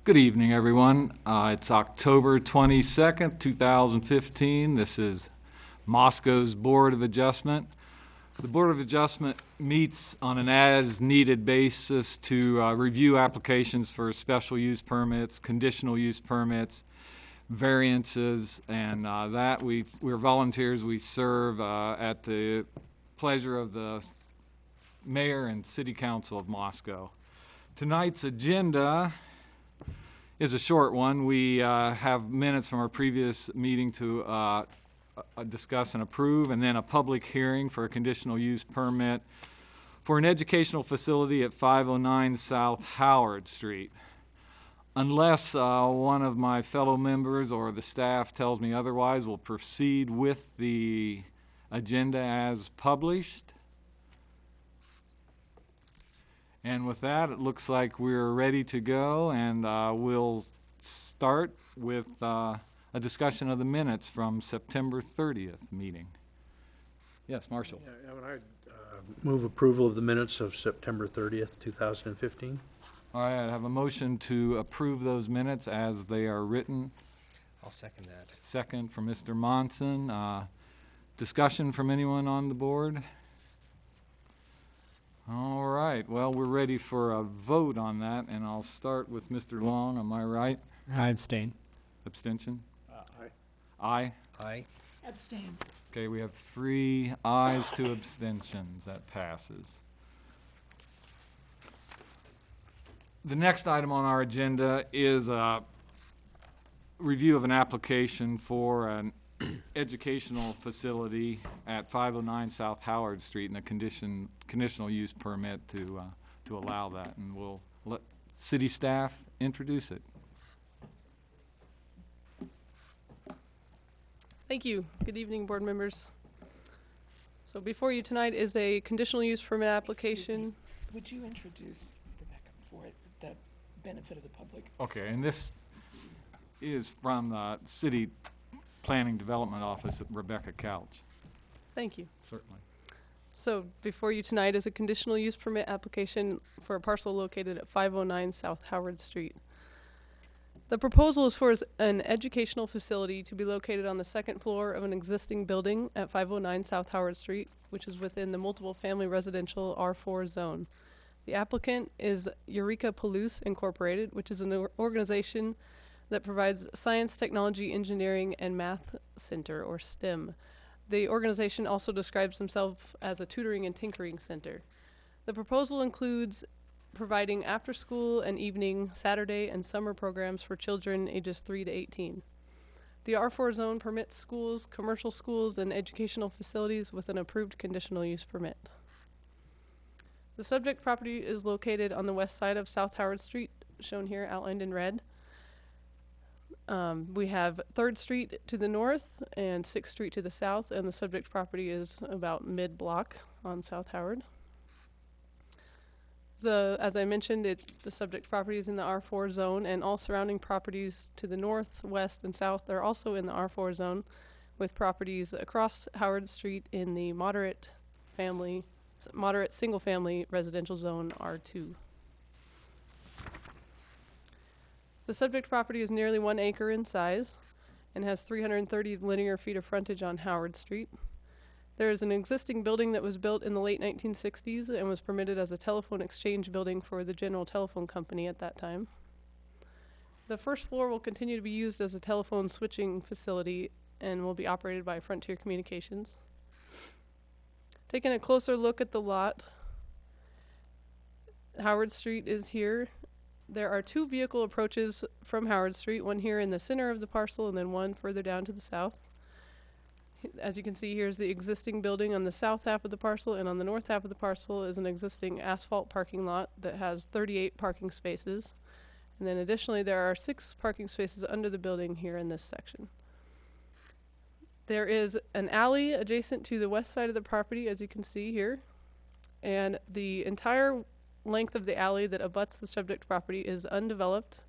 Good evening, everyone. It's October 22nd, 2015. This is Moscow's Board of Adjustment. The Board of Adjustment meets on an as-needed basis to review applications for special use permits, conditional use permits, variances, and we're volunteers. We serve at the pleasure of the Mayor and City Council of Moscow. Tonight's agenda is a short one. We have minutes from our previous meeting to discuss and approve, and then a public hearing for a conditional use permit for an educational facility at 509 South Howard Street. Unless one of my fellow members or the staff tells me otherwise, we'll proceed with the agenda as published. And with that, it looks like we're ready to go, and we'll start with a discussion of the minutes from September 30th meeting. Yes, Marshall. Yeah, I move approval of the minutes of September 30th, 2015. All right, I have a motion to approve those minutes as they are written. I'll second that. Second from Mr. Monson. Discussion from anyone on the board? All right, well, we're ready for a vote on that, and I'll start with Mr. Long. Am I right? I abstain. Abstention? Aye. Aye? Aye. Abstain. Okay, we have 3 ayes, 2 abstentions. That passes. The next item on our agenda is a review of an application for an educational facility at 509 South Howard Street and a conditional use permit to allow that. And we'll let city staff introduce it. Thank you. Good evening, board members. So before you tonight is a conditional use permit application. Would you introduce Rebecca for the benefit of the public? Okay, and this is from the City Planning Development Office at Rebecca Couch. Thank you. Certainly. So before you tonight is a conditional use permit application for a parcel located at 509 South Howard Street. The proposal is for an educational facility to be located on the second floor of an existing building at 509 South Howard Street, which is within the multiple family residential R4 zone. The applicant is Eureka Palouse Incorporated, which is an organization that provides science, technology, engineering, and math center, or STEM. The organization also describes themselves as a tutoring and tinkering center. The proposal includes providing after-school and evening, Saturday, and summer programs for children ages 3 to 18. The R4 zone permits schools, commercial schools, and educational facilities with an approved conditional use permit. The subject property is located on the west side of South Howard Street, shown here outlined in red. We have 3rd Street to the north and 6th Street to the south, and the subject property is about mid-block on South Howard. So, as I mentioned, the subject property is in the R4 zone, and all surrounding properties to the north, west, and south are also in the R4 zone, with properties across Howard Street in the moderate single-family residential zone R2. The subject property is nearly 1 acre in size and has 330 linear feet of frontage on Howard Street. There is an existing building that was built in the late 1960s and was permitted as a telephone exchange building for the General Telephone Company at that time. The first floor will continue to be used as a telephone switching facility and will be operated by Frontier Communications. Taking a closer look at the lot, Howard Street is here. There are 2 vehicle approaches from Howard Street, one here in the center of the parcel and then one further down to the south. As you can see, here's the existing building on the south half of the parcel, and on the north half of the parcel is an existing asphalt parking lot that has 38 parking spaces. And then additionally, there are 6 parking spaces under the building here in this section. There is an alley adjacent to the west side of the property, as you can see here, and the entire length of the alley that abuts the subject property is undeveloped.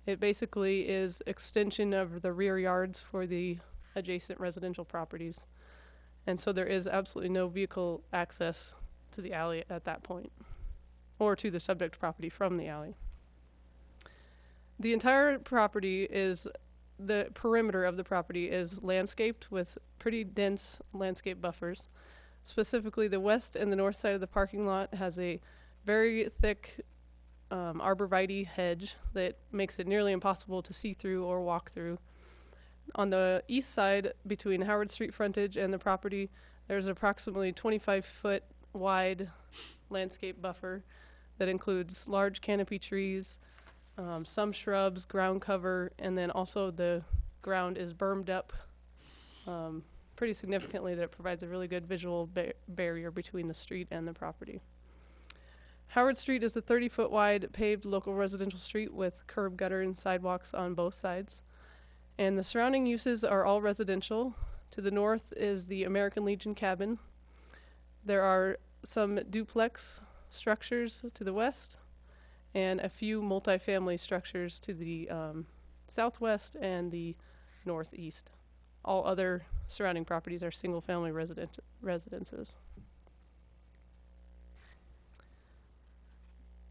It basically is extension of the rear yards for the adjacent residential properties. And so there is absolutely no vehicle access to the alley at that point, or to the subject property from the alley. The entire property is, the perimeter of the property is landscaped with pretty dense landscape buffers. Specifically, the west and the north side of the parking lot has a very thick arborvitae hedge that makes it nearly impossible to see through or walk through. On the east side, between Howard Street frontage and the property, there's approximately 25-foot wide landscape buffer that includes large canopy trees, some shrubs, ground cover, and then also the ground is bermed up pretty significantly, that it provides a really good visual barrier between the street and the property. Howard Street is a 30-foot wide paved local residential street with curb, gutter, and sidewalks on both sides. And the surrounding uses are all residential. To the north is the American Legion cabin. There are some duplex structures to the west and a few multifamily structures to the southwest and the northeast. All other surrounding properties are single-family residences.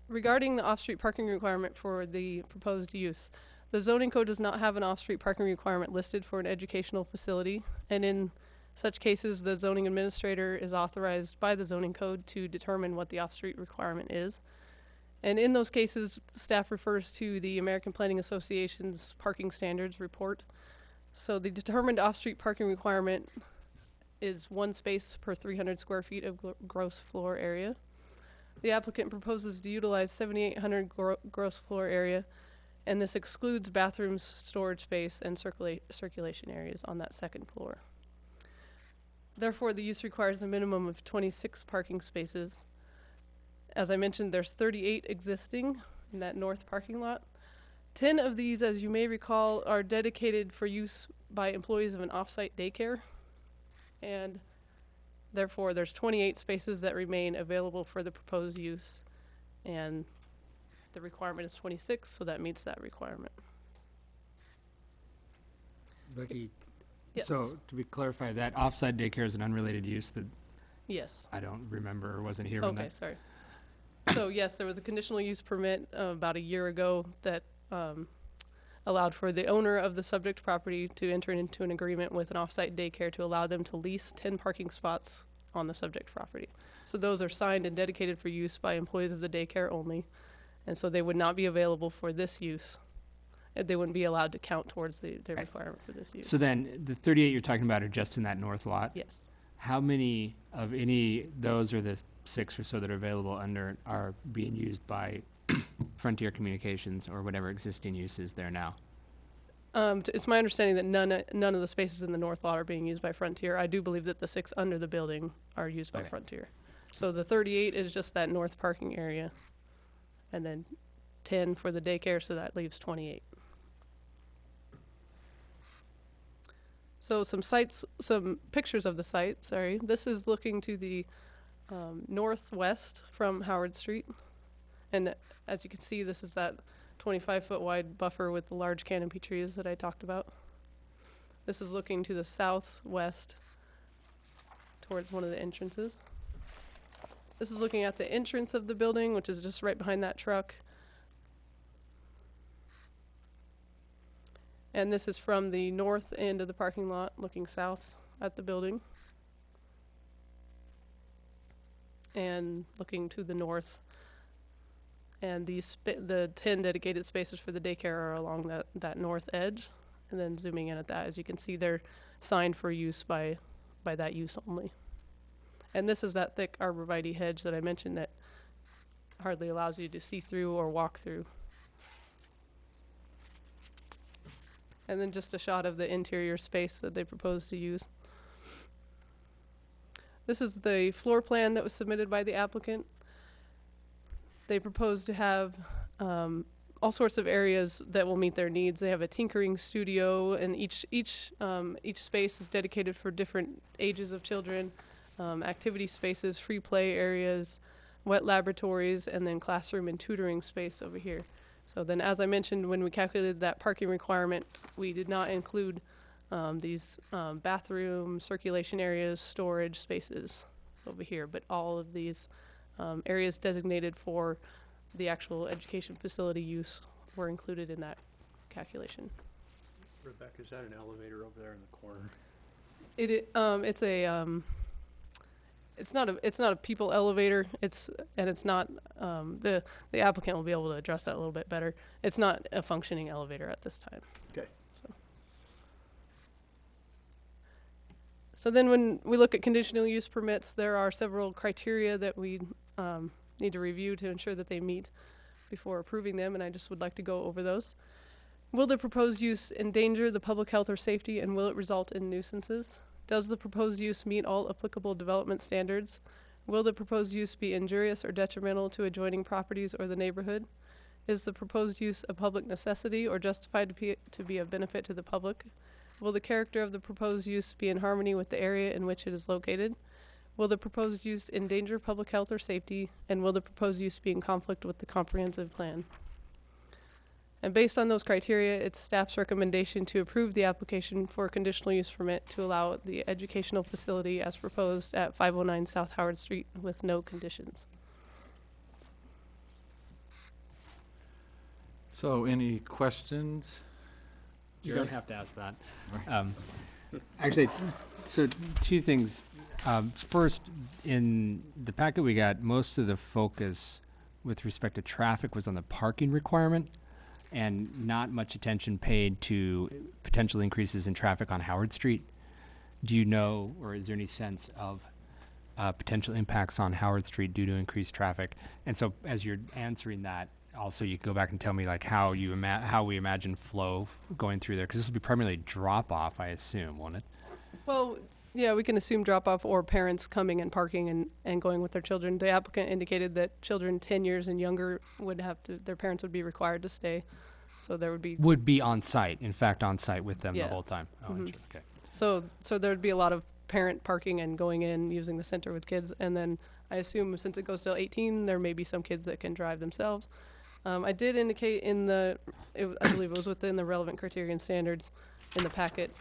Regarding the off-street parking requirement for the proposed use, the zoning code does not have an off-street parking requirement listed for an educational facility, and in such cases, the zoning administrator is authorized by the zoning code to determine what the off-street requirement is. And in those cases, staff refers to the American Planning Association's parking standards report. So the determined off-street parking requirement is 1 space per 300 square feet of gross floor area. The applicant proposes to utilize 7,800 gross floor area, and this excludes bathrooms, storage space, and circulation areas on that second floor. Therefore, the use requires a minimum of 26 parking spaces. As I mentioned, there's 38 existing in that north parking lot. 10 of these, as you may recall, are dedicated for use by employees of an off-site daycare, and therefore there's 28 spaces that remain available for the proposed use, and the requirement is 26, so that meets that requirement. Becky, Yes. so to be clarified, that offsite daycare is an unrelated use that Yes. I don't remember or wasn't here when Okay, that. sorry. So yes, there was a conditional use permit about a year ago that allowed for the owner of the subject property to enter into an agreement with an off-site daycare to allow them to lease 10 parking spots on the subject property. So those are signed and dedicated for use by employees of the daycare only, and so they would not be available for this use. They wouldn't be allowed to count towards the Right. requirement for this use. So then the 38 you're talking about are just in that north lot? Yes. How many of those or the 6 or so that are available under are being used by Frontier Communications or whatever existing use is there now? It's my understanding that none of the spaces in the north lot are being used by Frontier. I do believe that the 6 under the building are used by Okay. Frontier. So the 38 is just that north parking area, and then 10 for the daycare, so that leaves 28. So some pictures of the site, sorry. This is looking to the northwest from Howard Street. And as you can see, this is that 25-foot wide buffer with the large canopy trees that I talked about. This is looking to the southwest towards one of the entrances. This is looking at the entrance of the building, which is just right behind that truck. And this is from the north end of the parking lot, looking south at the building. And looking to the north. And the 10 dedicated spaces for the daycare are along that north edge. And then zooming in at that, as you can see, they're signed for use by that use only. And this is that thick arborvitae hedge that I mentioned that hardly allows you to see through or walk through. And then just a shot of the interior space that they propose to use. This is the floor plan that was submitted by the applicant. They propose to have all sorts of areas that will meet their needs. They have a tinkering studio, and each space is dedicated for different ages of children, activity spaces, free play areas, wet laboratories, and then classroom and tutoring space over here. So then, as I mentioned, when we calculated that parking requirement, we did not include these bathroom, circulation areas, storage spaces over here, but all of these areas designated for the actual education facility use were included in that calculation. Rebecca, is that an elevator over there in the corner? It's not a people elevator. It's not, the applicant will be able to address that a little bit better. It's not a functioning elevator at this time. Okay. So then when we look at conditional use permits, there are several criteria that we need to review to ensure that they meet before approving them, and I just would like to go over those. Will the proposed use endanger the public health or safety, and will it result in nuisances? Does the proposed use meet all applicable development standards? Will the proposed use be injurious or detrimental to adjoining properties or the neighborhood? Is the proposed use a public necessity or justified to be of benefit to the public? Will the character of the proposed use be in harmony with the area in which it is located? Will the proposed use endanger public health or safety? And will the proposed use be in conflict with the comprehensive plan? And based on those criteria, it's staff's recommendation to approve the application for a conditional use permit to allow the educational facility as proposed at 509 South Howard Street with no conditions. So any questions? You don't have to ask that. Actually, so two things. First, in the packet we got, most of the focus with respect to traffic was on the parking requirement and not much attention paid to potential increases in traffic on Howard Street. Do you know, or is there any sense of potential impacts on Howard Street due to increased traffic? And so as you're answering that, also you can go back and tell me like how we imagine flow going through there, because this will be primarily drop off, I assume, won't it? Well, yeah, we can assume drop-off or parents coming and parking and going with their children. The applicant indicated that children 10 years and younger their parents would be required to stay. So there would be on site, in fact, on site with them Yeah. the whole time. Oh, interesting. Okay. So there'd be a lot of parent parking and going in, using the center with kids. And then I assume since it goes till 18, there may be some kids that can drive themselves. I did indicate I believe it was within the relevant criterion standards in the packet,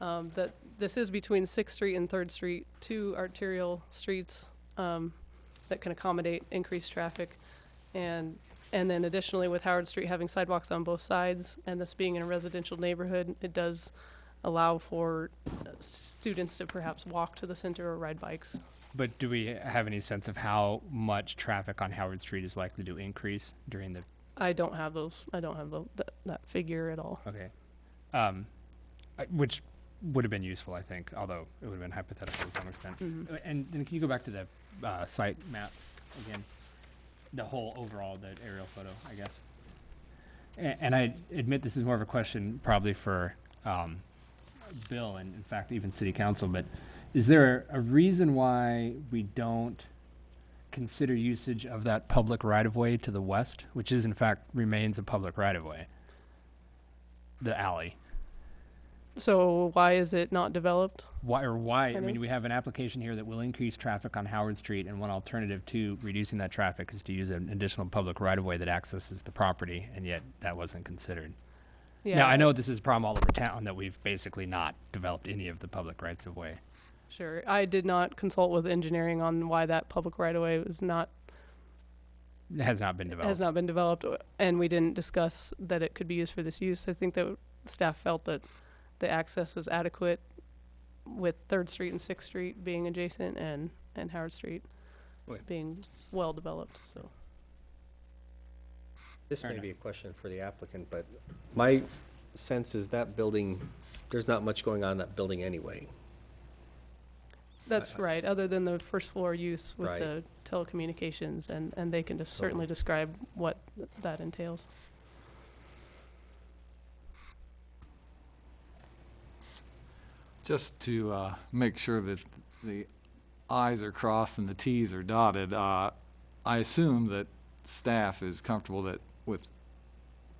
that this is between 6th Street and 3rd Street, two arterial streets that can accommodate increased traffic. And then additionally, with Howard Street having sidewalks on both sides and this being in a residential neighborhood, it does allow for students to perhaps walk to the center or ride bikes. But do we have any sense of how much traffic on Howard Street is likely to increase during the? I don't have that figure at all. Okay. Which would have been useful, I think, although it would have been hypothetical to some extent. Mm-hmm. And then can you go back to the site map again? The whole overall, the aerial photo, I guess. And I admit this is more of a question probably for Bill and, in fact, even City Council, but is there a reason why we don't consider usage of that public right-of-way to the west, which is, in fact, remains a public right-of-way? The alley. So why is it not developed? Why? I Kind mean, of. we have an application here that will increase traffic on Howard Street, and one alternative to reducing that traffic is to use an additional public right-of-way that accesses the property, and yet that wasn't considered. Yeah. Now, I know this is a problem all over town, that we've basically not developed any of the public rights-of-way. Sure. I did not consult with engineering on why that public right-of-way It has not been developed. and we didn't discuss that it could be used for this use. I think that staff felt that the access was adequate with 3rd Street and 6th Street being adjacent and Howard Street Wait. being well-developed, so. This Fair may enough. be a question for the applicant, but my sense is that building, there's not much going on in that building anyway. That's right, other than the first floor use with Right. the telecommunications, and they can just So- certainly describe what that entails. Just to make sure that the i's are crossed and the t's are dotted, I assume that staff is comfortable with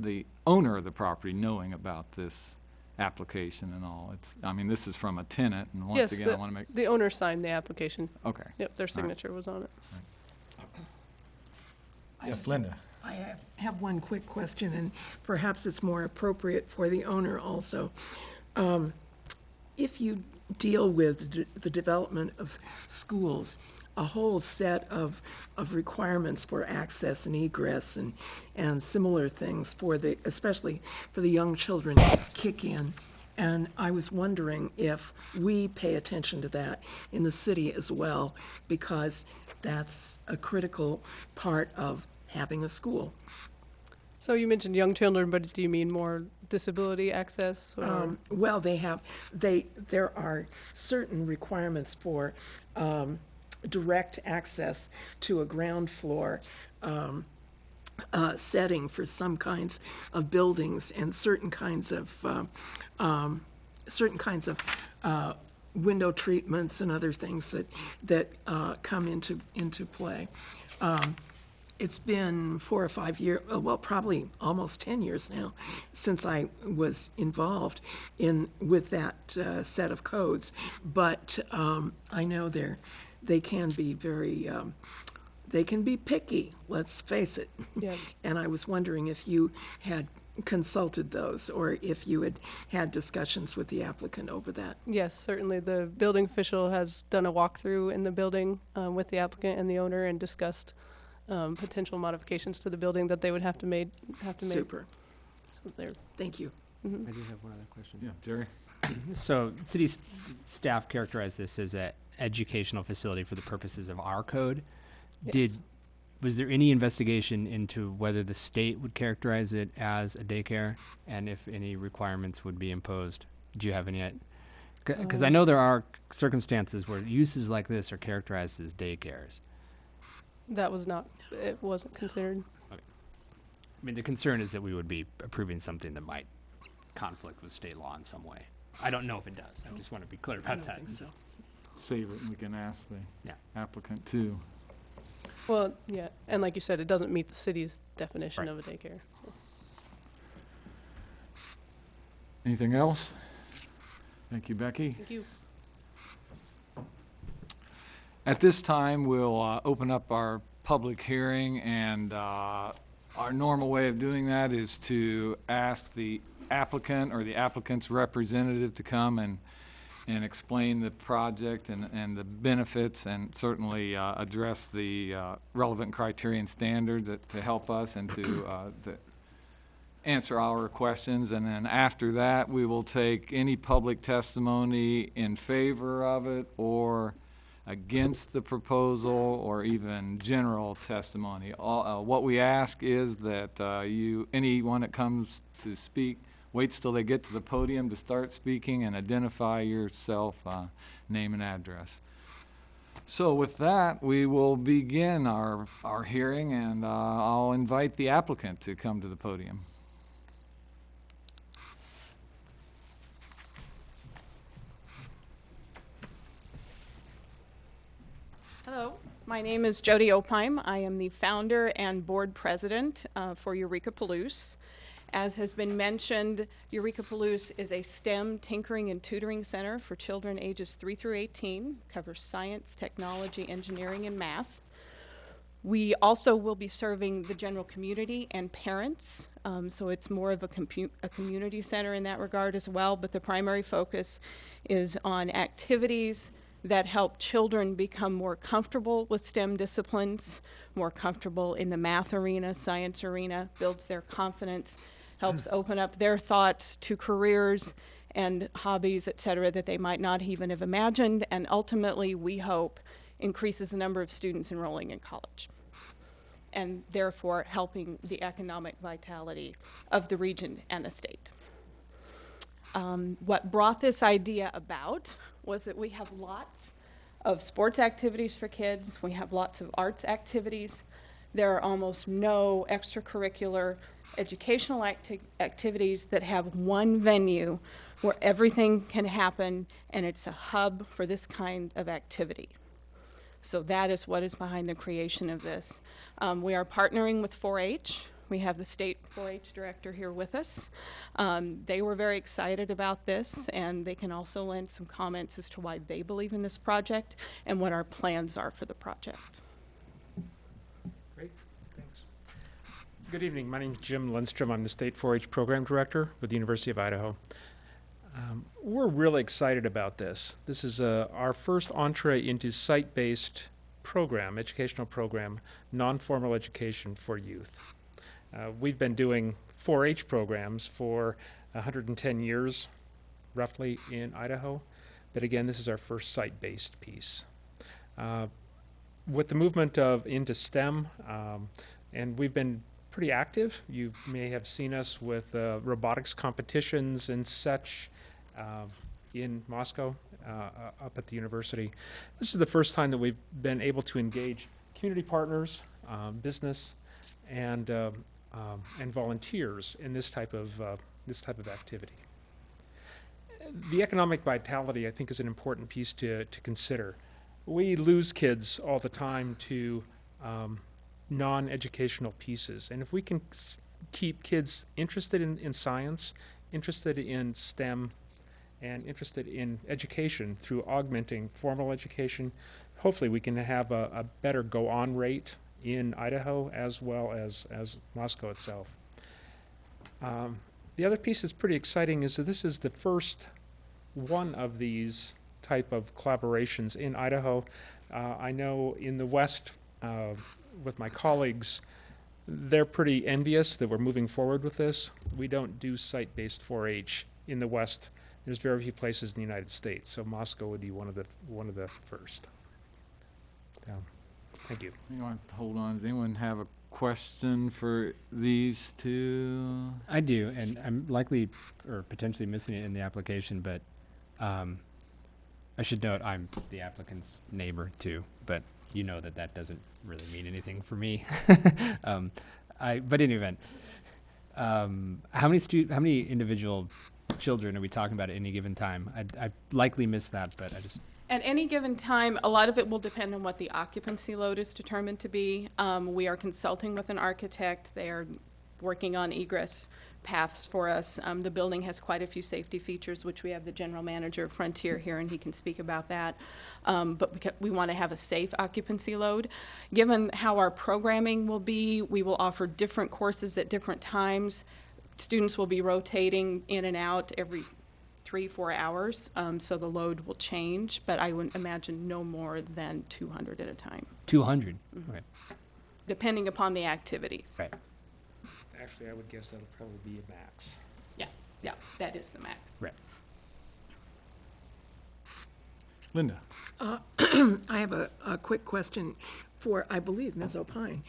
the owner of the property knowing about this application and all. I mean, this is from a tenant, and once Yes, again, I want to make, the owner signed the application. okay. Yep, their signature was on it. Yes, Linda. I have one quick question, and perhaps it's more appropriate for the owner also. if you deal with the development of schools, a whole set of requirements for access and egress and similar things for especially for the young children kick in. And I was wondering if we pay attention to that in the city as well, because that's a critical part of having a school. So you mentioned young children, but do you mean more disability access? Or? Well, there are certain requirements for direct access to a ground floor setting for some kinds of buildings and certain kinds of window treatments and other things that come into play. It's been 4 or 5 years, well, probably almost 10 years now, since I was involved with that set of codes. But I know they can be very, they can be picky, let's face it. Yeah. And I was wondering if you had consulted those, or if you had discussions with the applicant over that. Yes, certainly. The building official has done a walkthrough in the building with the applicant and the owner and discussed potential modifications to the building that they would have to make. Super. So they're, Thank you. I do have one other question. Yeah, Jerry? So city staff characterized this as an educational facility for the purposes of our code. yes. Was there any investigation into whether the state would characterize it as a daycare, and if any requirements would be imposed? Do you have any? Because I know there are circumstances where uses like this are characterized as daycares. That was not, it wasn't considered. I mean, the concern is that we would be approving something that might conflict with state law in some way. I don't know if it does. I just want to be clear about that. So. Save it, and we can ask the Yeah. applicant too. Well, yeah, and like you said, it doesn't meet the city's definition Right. of a daycare. So. Anything else? Thank you, Becky. Thank you. At this time, we'll open up our public hearing, and our normal way of doing that is to ask the applicant or the applicant's representative to come and explain the project and the benefits, and certainly address the relevant criterion standard to help us and to answer our questions. And then after that, we will take any public testimony in favor of it or against the proposal, or even general testimony. What we ask is that anyone that comes to speak, waits till they get to the podium to start speaking and identify yourself, name and address. So with that, we will begin our hearing, and I'll invite the applicant to come to the podium. Hello, my name is Jody Opheim. I am the founder and board president for Eureka Palouse. As has been mentioned, Eureka Palouse is a STEM tinkering and tutoring center for children ages 3 through 18, covers science, technology, engineering, and math. We also will be serving the general community and parents, so it's more of a community center in that regard as well, but the primary focus is on activities that help children become more comfortable with STEM disciplines, more comfortable in the math arena, science arena, builds their confidence, helps open up their thoughts to careers and hobbies, et cetera, that they might not even have imagined, and ultimately, we hope, increases the number of students enrolling in college, and therefore helping the economic vitality of the region and the state. What brought this idea about was that we have lots of sports activities for kids, we have lots of arts activities. There are almost no extracurricular educational activities that have one venue where everything can happen, and it's a hub for this kind of activity. So that is what is behind the creation of this. We are partnering with 4-H. We have the state 4-H director here with us. They were very excited about this, and they can also lend some comments as to why they believe in this project and what our plans are for the project. Great, thanks. Good evening, my name's Jim Lindstrom. I'm the State 4-H Program Director with the University of Idaho. We're really excited about this. This is our first entree into site-based program, educational program, non-formal education for youth. We've been doing 4-H programs for 110 years, roughly, in Idaho. But again, this is our first site-based piece. With the movement into STEM, and we've been pretty active. You may have seen us with robotics competitions and such in Moscow, up at the university. This is the first time that we've been able to engage community partners, business, and volunteers in this type of activity. The economic vitality, I think, is an important piece to consider. We lose kids all the time to non-educational pieces, and if we can keep kids interested in science, interested in STEM, and interested in education through augmenting formal education, hopefully we can have a better go-on rate in Idaho as well as Moscow itself. The other piece that's pretty exciting is that this is the first one of these type of collaborations in Idaho. I know in the West, with my colleagues, they're pretty envious that we're moving forward with this. We don't do site-based 4-H in the West. There's very few places in the United States, so Moscow would be one of the first. Thank you. You want to hold on. Does anyone have a question for these two? I do, and I'm likely or potentially missing it in the application, but I should note I'm the applicant's neighbor too, but you know that doesn't really mean anything for me. But in any event, how many individual children are we talking about at any given time? I likely missed that, but I just... At any given time, a lot of it will depend on what the occupancy load is determined to be. We are consulting with an architect. They are working on egress paths for us. The building has quite a few safety features, which we have the general manager of Frontier here, and he can speak about that. But we want to have a safe occupancy load. Given how our programming will be, we will offer different courses at different times. Students will be rotating in and out every 3-4 hours, so the load will change, but I would imagine no more than 200 at a time. 200? Mm-hmm. Right. Depending upon the activities. Right. Actually, I would guess that'll probably be a max. Yeah, that is the max. Right. Linda? I have a quick question for, I believe, Ms. O'Pine.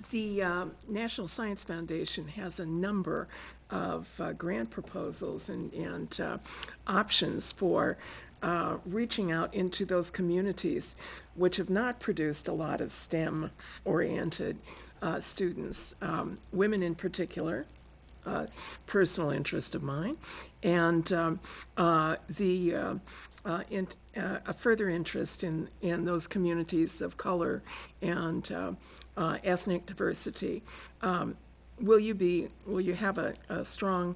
The National Science Foundation has a number of grant proposals and options for reaching out into those communities which have not produced a lot of STEM-oriented students, women in particular, personal interest of mine, and a further interest in those communities of color and ethnic diversity. Will you have a strong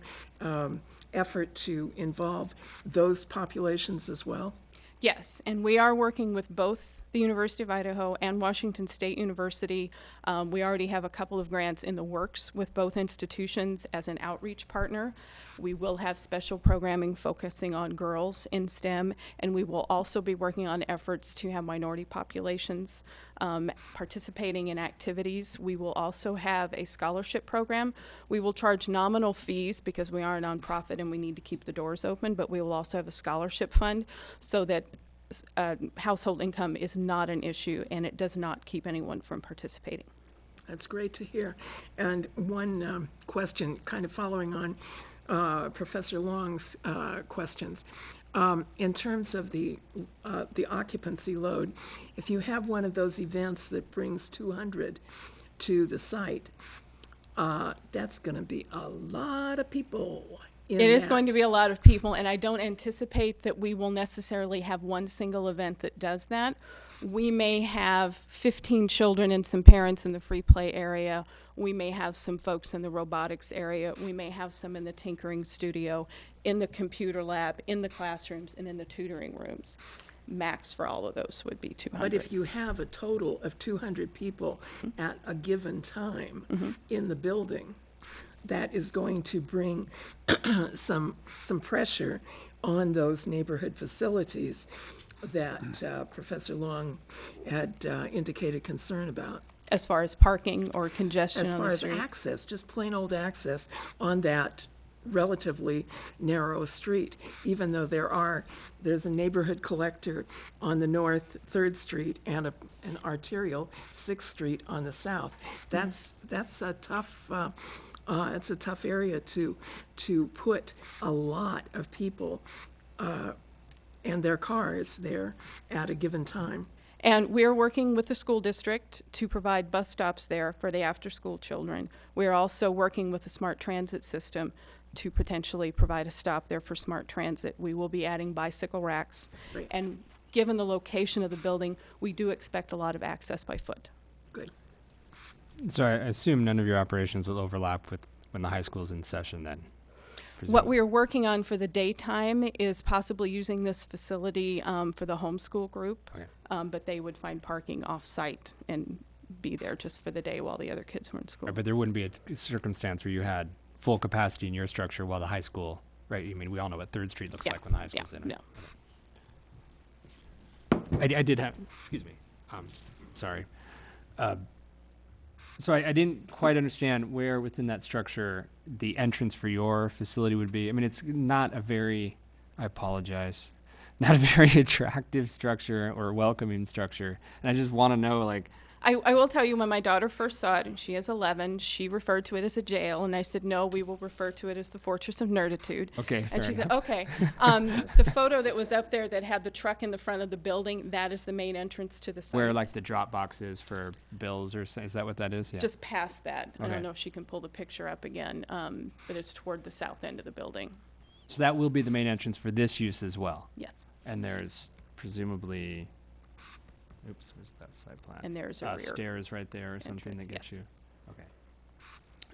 effort to involve those populations as well? Yes, and we are working with both the University of Idaho and Washington State University. We already have a couple of grants in the works with both institutions as an outreach partner. We will have special programming focusing on girls in STEM, and we will also be working on efforts to have minority populations participating in activities. We will also have a scholarship program. We will charge nominal fees because we are a nonprofit and we need to keep the doors open, but we will also have a scholarship fund so that household income is not an issue and it does not keep anyone from participating. That's great to hear. And one question, kind of following on Professor Long's questions. In terms of the occupancy load, if you have one of those events that brings 200 to the site, that's going to be a lot of people. It is going to be a lot of people, and I don't anticipate that we will necessarily have one single event that does that. We may have 15 children and some parents in the free play area. We may have some folks in the robotics area. We may have some in the tinkering studio, in the computer lab, in the classrooms, and in the tutoring rooms. Max for all of those would be 200. But if you have a total of 200 people at a given time in the building, that is going to bring some pressure on those neighborhood facilities that Professor Long had indicated concern about. As far as parking or congestion As on far the as street. access, just plain old access on that relatively narrow street, even though there's a neighborhood collector on the north, 3rd Street, and an arterial, 6th Street on the south. That's a tough, it's a tough area to put a lot of people and their cars there at a given time. And we're working with the school district to provide bus stops there for the after-school children. We're also working with the smart transit system to potentially provide a stop there for smart transit. We will be adding bicycle racks. Great. And given the location of the building, we do expect a lot of access by foot. Good. So I assume none of your operations will overlap with when the high school's in session then? What presumably. we're working on for the daytime is possibly using this facility for the homeschool group. Okay. But they would find parking off-site and be there just for the day while the other kids were in school. Right, but there wouldn't be a circumstance where you had full capacity in your structure while the high school, right? I mean, we all know what 3rd Street looks Yeah, like when the high school's yeah, in. no. I did have, excuse me, sorry. So I didn't quite understand where within that structure the entrance for your facility would be. I mean, it's not a very, I apologize, not a very attractive structure or welcoming structure. And I just want to know, like, I will tell you, when my daughter first saw it, and she is 11, she referred to it as a jail, and I said, no, we will refer to it as the Fortress of Nerditude. okay, And fair she said, enough. okay. The photo that was up there that had the truck in the front of the building, that is the main entrance to the site. Where like the drop box is for bills or, is that what that is? Yeah. Just past that. I Okay. don't know if she can pull the picture up again, but it's toward the south end of the building. So that will be the main entrance for this use as well. Yes. And there's presumably, oops, where's that side plan? And there's a rear stairs right there or something entrance, that gets yes. you. Okay.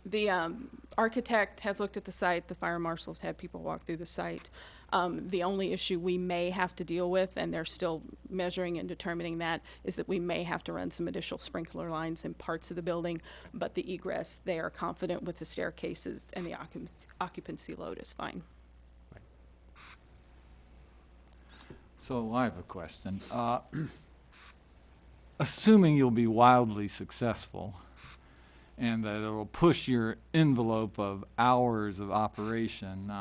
The architect has looked at the site, the fire marshals had people walk through the site. The only issue we may have to deal with, and they're still measuring and determining that, is that we may have to run some additional sprinkler lines in parts of the building, but the egress, they are confident with the staircases and the occupancy load is fine. So I have a question. Assuming you'll be wildly successful and that it'll push your envelope of hours of operation,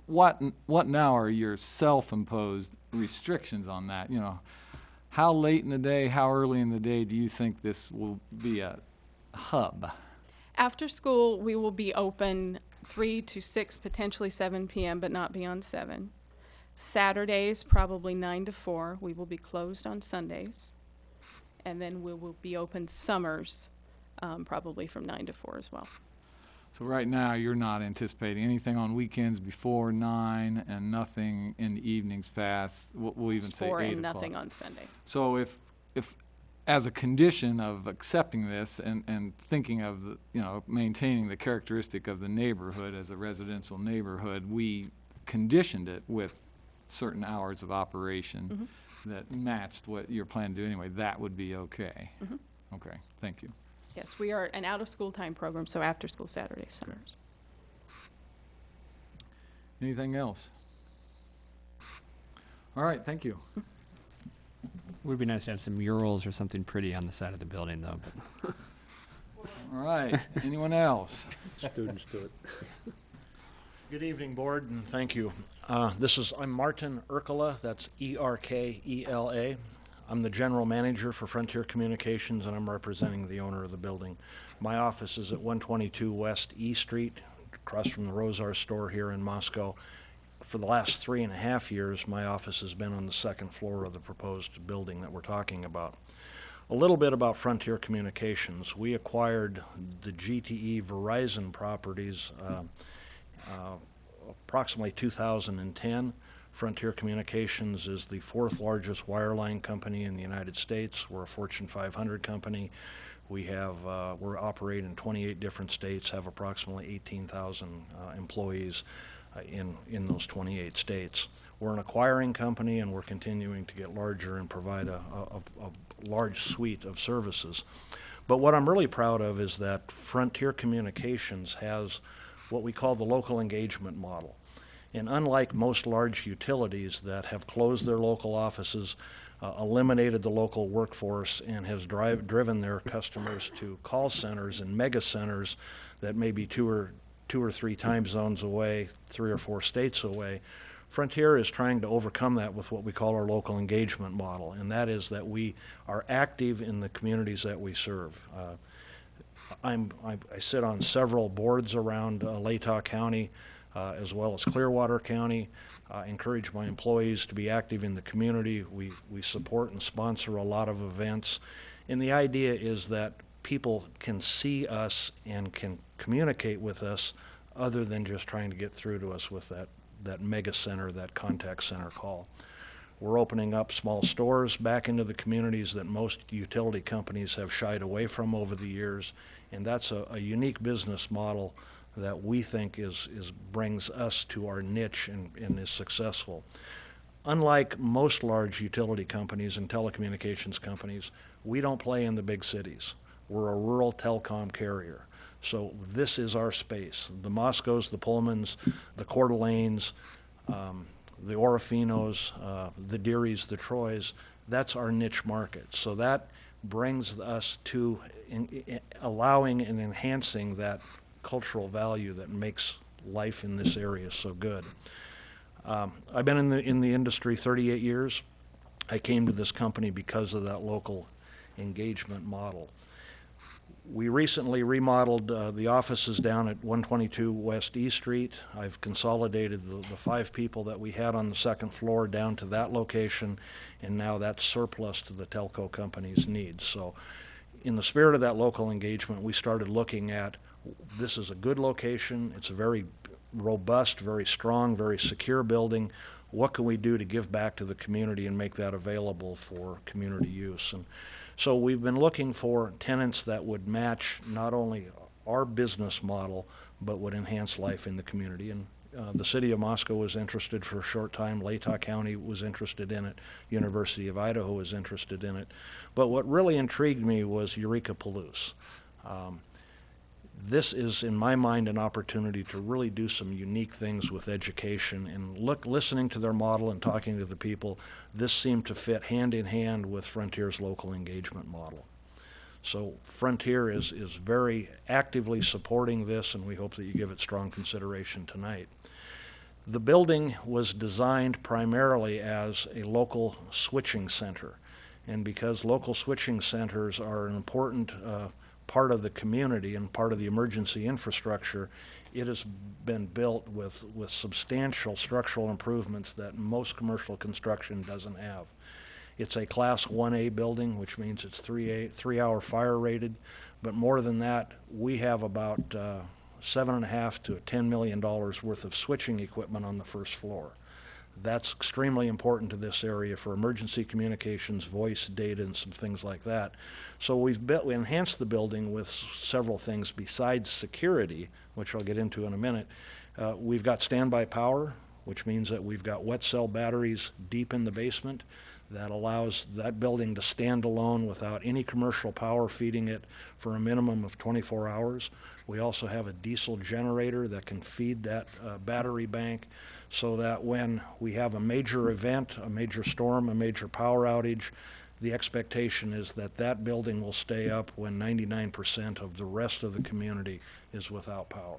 what now are your self-imposed restrictions on that? You know, how late in the day, how early in the day do you think this will be a hub? After school, we will be open 3 to 6, potentially 7 p.m., but not beyond 7. Saturdays, probably 9 to 4. We will be closed on Sundays. And then we will be open summers, probably from 9 to 4 as well. So right now, you're not anticipating anything on weekends before 9 and nothing in the evenings past, we'll even It's say 4 8 and o'clock. nothing on Sunday. So if as a condition of accepting this and thinking of the, you know, maintaining the characteristic of the neighborhood as a residential neighborhood, we conditioned it with certain hours of operation that matched what you're planning to do anyway, that would be okay. Okay, thank you. Yes, we are an out-of-school time program, so after school Saturdays, summers. Anything else? All right, thank you. Would be nice to have some murals or something pretty on the side of the building though. But All right, anyone else? Students do it. Good evening, Board, and thank you. I'm Martin Erkela, that's E-R-K-E-L-A. I'm the General Manager for Frontier Communications, and I'm representing the owner of the building. My office is at 122 West E Street, across from the Rosar store here in Moscow. For the last 3.5 years, my office has been on the second floor of the proposed building that we're talking about. A little bit about Frontier Communications. We acquired the GTE Verizon properties approximately 2010. Frontier Communications is the 4th largest wireline company in the United States. We're a Fortune 500 company. We're operating in 28 different states, have approximately 18,000 employees in those 28 states. We're an acquiring company, and we're continuing to get larger and provide a large suite of services. But what I'm really proud of is that Frontier Communications has what we call the local engagement model. And unlike most large utilities that have closed their local offices, eliminated the local workforce, and has driven their customers to call centers and mega centers that may be two or three time zones away, 3 or 4 states away, Frontier is trying to overcome that with what we call our local engagement model, and that is that we are active in the communities that we serve. I sit on several boards around Latah County, as well as Clearwater County. I encourage my employees to be active in the community. We support and sponsor a lot of events, and the idea is that people can see us and can communicate with us other than just trying to get through to us with that mega center, that contact center call. We're opening up small stores back into the communities that most utility companies have shied away from over the years, and that's a unique business model that we think brings us to our niche and is successful. Unlike most large utility companies and telecommunications companies, we don't play in the big cities. We're a rural telecom carrier. So this is our space. The Moscos, the Pullmans, the Coeur d'Alenes, the Orifinos, the Dearys, the Troys, that's our niche market. So that brings us to allowing and enhancing that cultural value that makes life in this area so good. I've been in the industry 38 years. I came to this company because of that local engagement model. We recently remodeled the offices down at 122 West E Street. I've consolidated the 5 people that we had on the second floor down to that location, and now that's surplus to the telco company's needs. So in the spirit of that local engagement, we started looking at, this is a good location, it's a very robust, very strong, very secure building. What can we do to give back to the community and make that available for community use? And so we've been looking for tenants that would match not only our business model, but would enhance life in the community. And the city of Moscow was interested for a short time. Latah County was interested in it. University of Idaho was interested in it. But what really intrigued me was Eureka Palouse. This is, in my mind, an opportunity to really do some unique things with education, and listening to their model and talking to the people, this seemed to fit hand in hand with Frontier's local engagement model. So Frontier is very actively supporting this, and we hope that you give it strong consideration tonight. The building was designed primarily as a local switching center, and because local switching centers are an important part of the community and part of the emergency infrastructure, it has been built with substantial structural improvements that most commercial construction doesn't have. It's a Class 1A building, which means it's 3-hour fire rated, but more than that, we have about $7.5 to $10 million worth of switching equipment on the first floor. That's extremely important to this area for emergency communications, voice, data, and some things like that. So we enhanced the building with several things besides security, which I'll get into in a minute. We've got standby power, which means that we've got wet cell batteries deep in the basement that allows that building to stand alone without any commercial power feeding it for a minimum of 24 hours. We also have a diesel generator that can feed that battery bank, so that when we have a major event, a major storm, a major power outage, the expectation is that that building will stay up when 99% of the rest of the community is without power.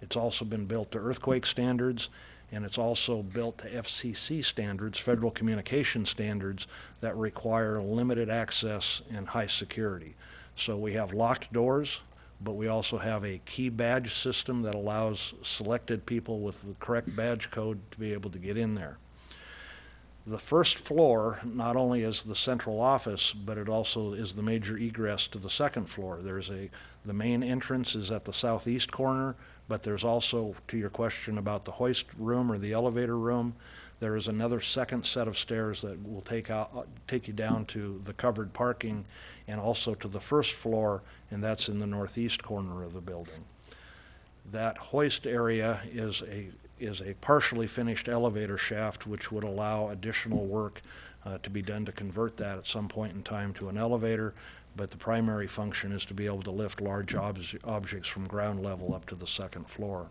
It's also been built to earthquake standards, and it's also built to FCC standards, Federal Communication Standards, that require limited access and high security. So we have locked doors, but we also have a key badge system that allows selected people with the correct badge code to be able to get in there. The first floor not only is the central office, but it also is the major egress to the second floor. The main entrance is at the southeast corner, but there's also, to your question about the hoist room or the elevator room, there is another second set of stairs that will take you down to the covered parking and also to the first floor, and that's in the northeast corner of the building. That hoist area is a partially finished elevator shaft, which would allow additional work to be done to convert that at some point in time to an elevator. but the primary function is to be able to lift large objects from ground level up to the second floor.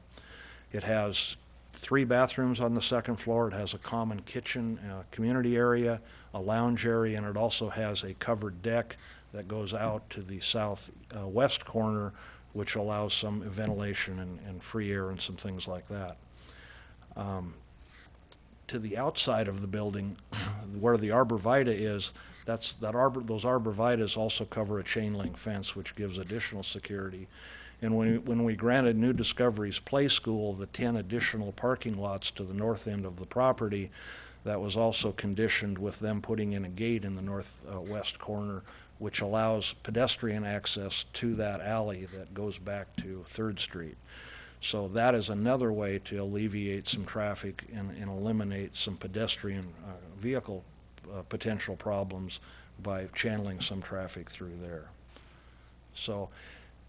It has 3 bathrooms on the second floor. It has a common kitchen, community area, a lounge area, and it also has a covered deck that goes out to the southwest corner, which allows some ventilation and free air and some things like that. To the outside of the building, where the arborvitae is, those arborvitaes also cover a chain link fence, which gives additional security. And when we granted New Discovery's Play School the 10 additional parking lots to the north end of the property, that was also conditioned with them putting in a gate in the northwest corner, which allows pedestrian access to that alley that goes back to 3rd Street. So that is another way to alleviate some traffic and eliminate some pedestrian vehicle potential problems by channeling some traffic through there. So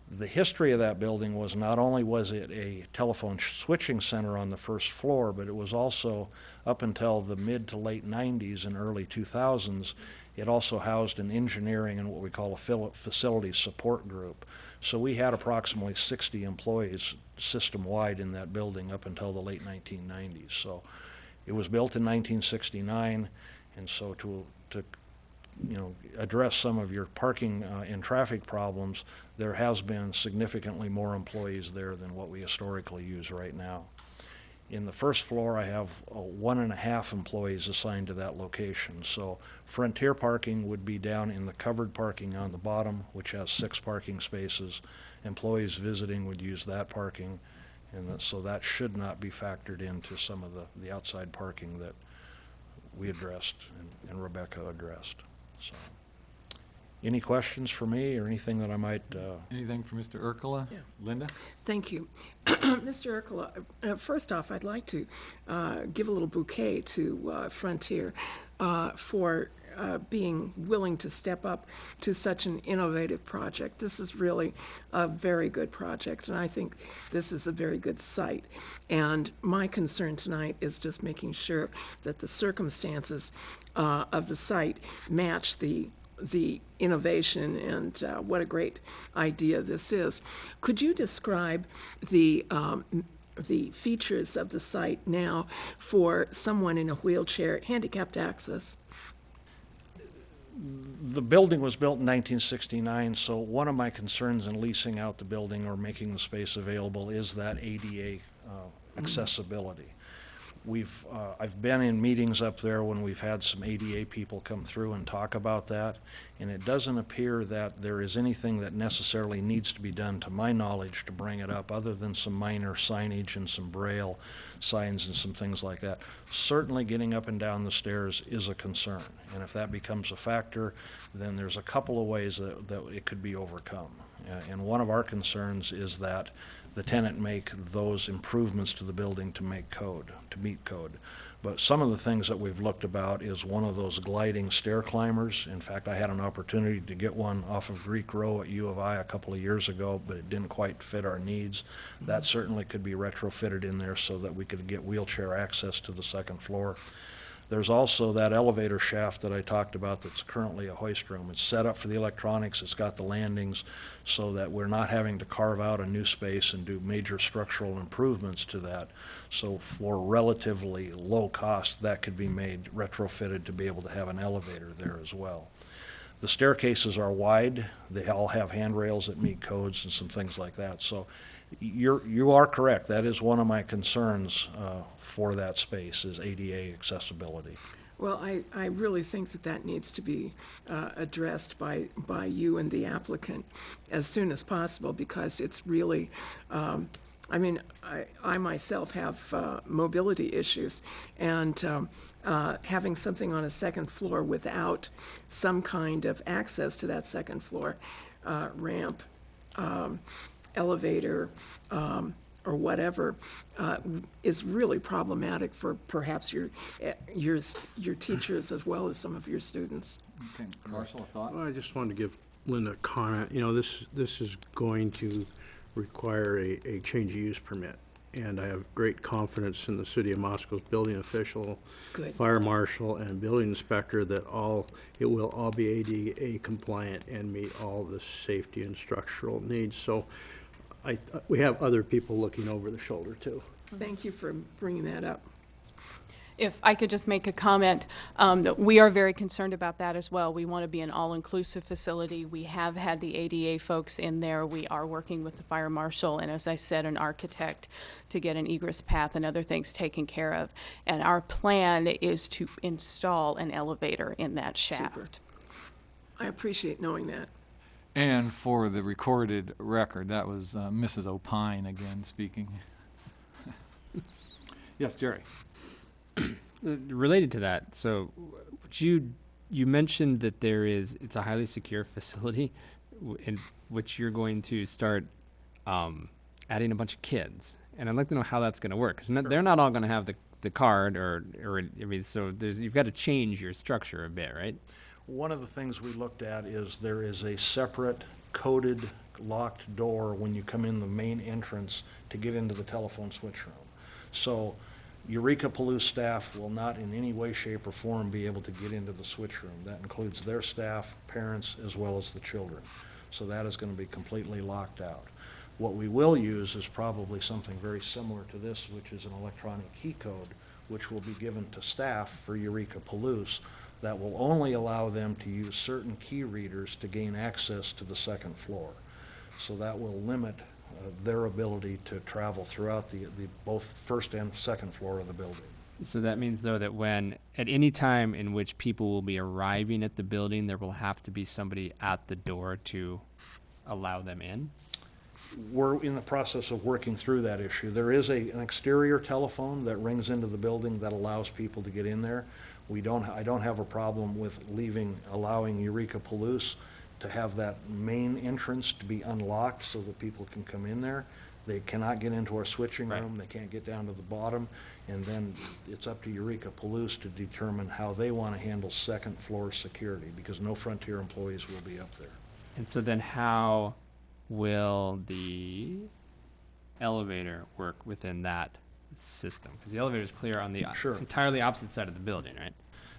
the history of that building was not only was it a telephone switching center on the first floor, but it was also, up until the mid to late 90s and early 2000s, it also housed an engineering and what we call a facility support group. So we had approximately 60 employees system-wide in that building up until the late 1990s. So it was built in 1969, and so to address some of your parking and traffic problems, there has been significantly more employees there than what we historically use right now. In the first floor, I have 1.5 employees assigned to that location. So Frontier parking would be down in the covered parking on the bottom, which has 6 parking spaces. Employees visiting would use that parking, and so that should not be factored into some of the outside parking that we addressed and Rebecca addressed. So, any questions for me or anything that I might? Anything for Mr. Urkela? Yeah. Linda? Thank you. Mr. Urkela, first off, I'd like to give a little bouquet to Frontier for being willing to step up to such an innovative project. This is really a very good project, and I think this is a very good site. And my concern tonight is just making sure that the circumstances of the site match the innovation and what a great idea this is. Could you describe the features of the site now for someone in a wheelchair, handicapped access? The building was built in 1969, so one of my concerns in leasing out the building or making the space available is that ADA accessibility. I've been in meetings up there when we've had some ADA people come through and talk about that, and it doesn't appear that there is anything that necessarily needs to be done, to my knowledge, to bring it up, other than some minor signage and some braille signs and some things like that. Certainly getting up and down the stairs is a concern, and if that becomes a factor, then there's a couple of ways that it could be overcome. And one of our concerns is that the tenant make those improvements to the building to meet code. But some of the things that we've looked about is one of those gliding stair climbers. In fact, I had an opportunity to get one off of Greek Row at U of I a couple of years ago, but it didn't quite fit our needs. That certainly could be retrofitted in there so that we could get wheelchair access to the second floor. There's also that elevator shaft that I talked about that's currently a hoist room. It's set up for the electronics, it's got the landings, so that we're not having to carve out a new space and do major structural improvements to that. So for relatively low cost, that could be made retrofitted to be able to have an elevator there as well. The staircases are wide. They all have handrails that meet codes and some things like that. So you are correct. That is one of my concerns for that space, is ADA accessibility. Well, I really think that needs to be addressed by you and the applicant as soon as possible, because it's really, I mean, I myself have mobility issues, and having something on a second floor without some kind of access to that second floor, ramp, elevator, or whatever, is really problematic for perhaps your teachers as well as some of your students. Okay, Marshall, a thought? Well, I just wanted to give Linda a comment. You know, this is going to require a change of use permit. and I have great confidence in the city of Moscow's building official, Good. fire marshal, and building inspector that it will all be ADA compliant and meet all the safety and structural needs. So we have other people looking over the shoulder too. Thank you for bringing that up. If I could just make a comment, that we are very concerned about that as well. We want to be an all-inclusive facility. We have had the ADA folks in there. We are working with the fire marshal and, as I said, an architect to get an egress path and other things taken care of. And our plan is to install an elevator in that shaft. I appreciate knowing that. And for the recorded record, that was Mrs. O'Pine again speaking. Yes, Jerry. Related to that, so you mentioned that it's a highly secure facility in which you're going to start adding a bunch of kids, and I'd like to know how that's going to work, because they're not all going to have the card, or I mean, so you've got to change your structure a bit, right? One of the things we looked at is there is a separate coded locked door when you come in the main entrance to get into the telephone switch room. So Eureka Palouse staff will not in any way, shape, or form be able to get into the switch room. That includes their staff, parents, as well as the children. So that is going to be completely locked out. What we will use is probably something very similar to this, which is an electronic key code, which will be given to staff for Eureka Palouse that will only allow them to use certain key readers to gain access to the second floor. So that will limit their ability to travel throughout the both first and second floor of the building. So that means, though, that at any time in which people will be arriving at the building, there will have to be somebody at the door to allow them in? We're in the process of working through that issue. There is an exterior telephone that rings into the building that allows people to get in there. I don't have a problem with allowing Eureka Palouse to have that main entrance to be unlocked so that people can come in there. They cannot get into our switching Right. room, they can't get down to the bottom, and then it's up to Eureka Palouse to determine how they want to handle second floor security, because no Frontier employees will be up there. And so then how will the elevator work within that system? Because the elevator is clear on the Sure. entirely opposite side of the building, right?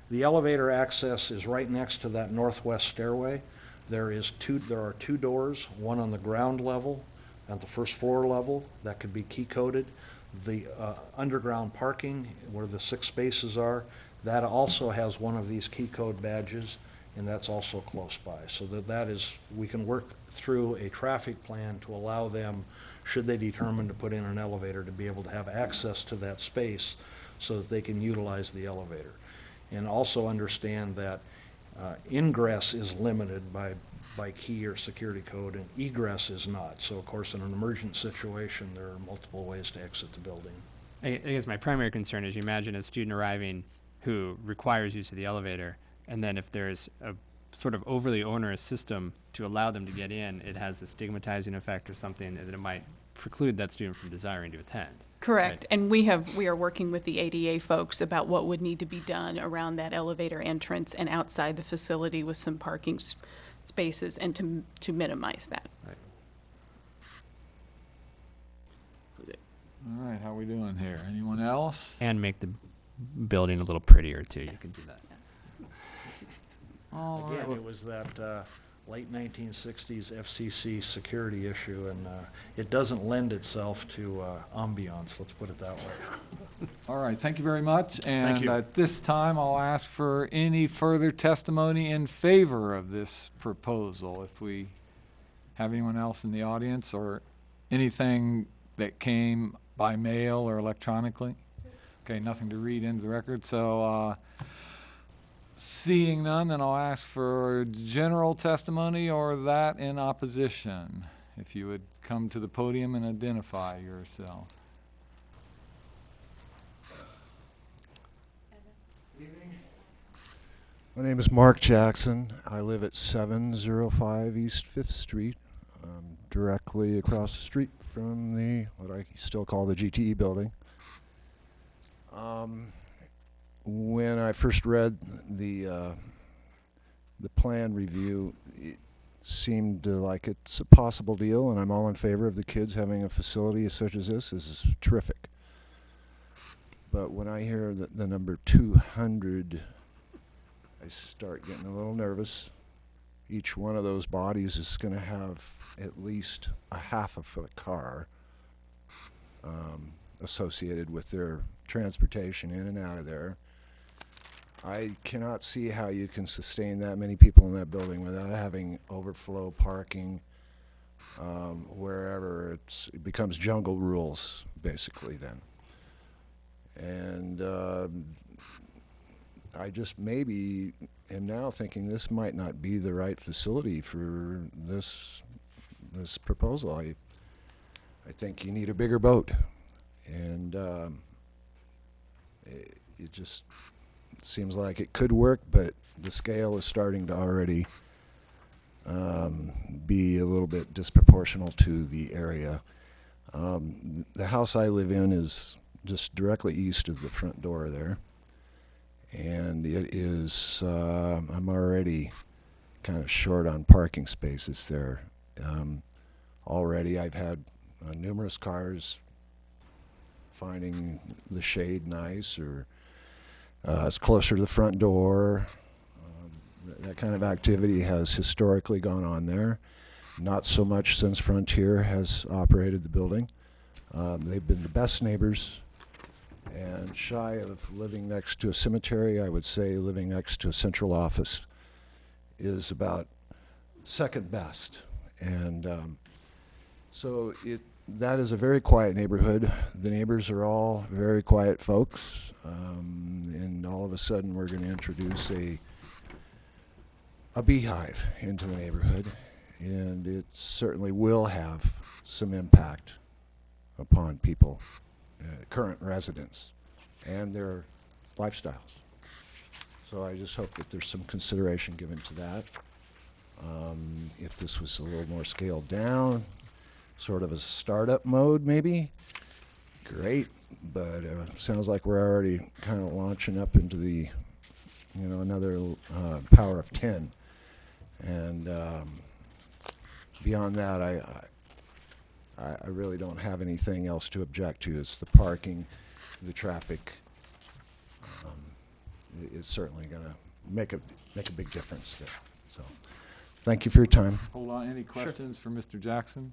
The elevator access is right next to that northwest stairway. There are two doors, one on the ground level, at the first floor level, that could be key coded. The underground parking, where the 6 spaces are, that also has one of these key code badges, and that's also close by. So we can work through a traffic plan to allow them, should they determine to put in an elevator, to be able to have access to that space so that they can utilize the elevator. And also understand that ingress is limited by key or security code, and egress is not. So, of course, in an emergent situation, there are multiple ways to exit the building. I guess my primary concern is you imagine a student arriving who requires use of the elevator, and then if there's a sort of overly onerous system to allow them to get in, it has a stigmatizing effect or something that it might preclude that student from desiring to attend. Correct, Right. and we are working with the ADA folks about what would need to be done around that elevator entrance and outside the facility with some parking spaces, and to minimize that. All right, how we doing here? Anyone else? And make the building a little prettier, too. You can do that. All right, Again, well, it was that late 1960s FCC security issue, and it doesn't lend itself to ambiance, let's put it that way. all right, thank you very much. And you. at this time, I'll ask for any further testimony in favor of this proposal. If we have anyone else in the audience, or anything that came by mail or electronically? Okay, nothing to read into the record, so seeing none, then I'll ask for general testimony or that in opposition. If you would come to the podium and identify yourself. My name is Mark Jackson. I live at 705 East 5th Street, directly across the street from what I still call the GTE building. When I first read the plan review, seemed like it's a possible deal, and I'm all in favor of the kids having a facility such as this. This is terrific. But when I hear the number 200, I start getting a little nervous. Each one of those bodies is going to have at least a half-a-foot car associated with their transportation in and out of there. I cannot see how you can sustain that many people in that building without having overflow parking wherever it becomes jungle rules, basically, then. And I just maybe am now thinking this might not be the right facility for this proposal. I think you need a bigger boat, and it just seems like it could work, but the scale is starting to already be a little bit disproportional to the area. The house I live in is just directly east of the front door there, and it is, I'm already kind of short on parking spaces there. Already I've had numerous cars finding the shade nice, or it's closer to the front door. That kind of activity has historically gone on there. Not so much since Frontier has operated the building. They've been the best neighbors, and shy of living next to a cemetery, I would say living next to a central office is about second best. And so that is a very quiet neighborhood. The neighbors are all very quiet folks, and all of a sudden we're going to introduce a beehive into the neighborhood, and it certainly will have some impact upon people, current residents, and their lifestyles. So I just hope that there's some consideration given to that. If this was a little more scaled down, sort of a startup mode maybe, great, but sounds like we're already kind of launching up into the, another power of 10. And beyond that, I really don't have anything else to object to. It's the parking, the traffic. It's certainly going to make a big difference there. So, thank you for your time. Hold on, any questions for Mr. Jackson?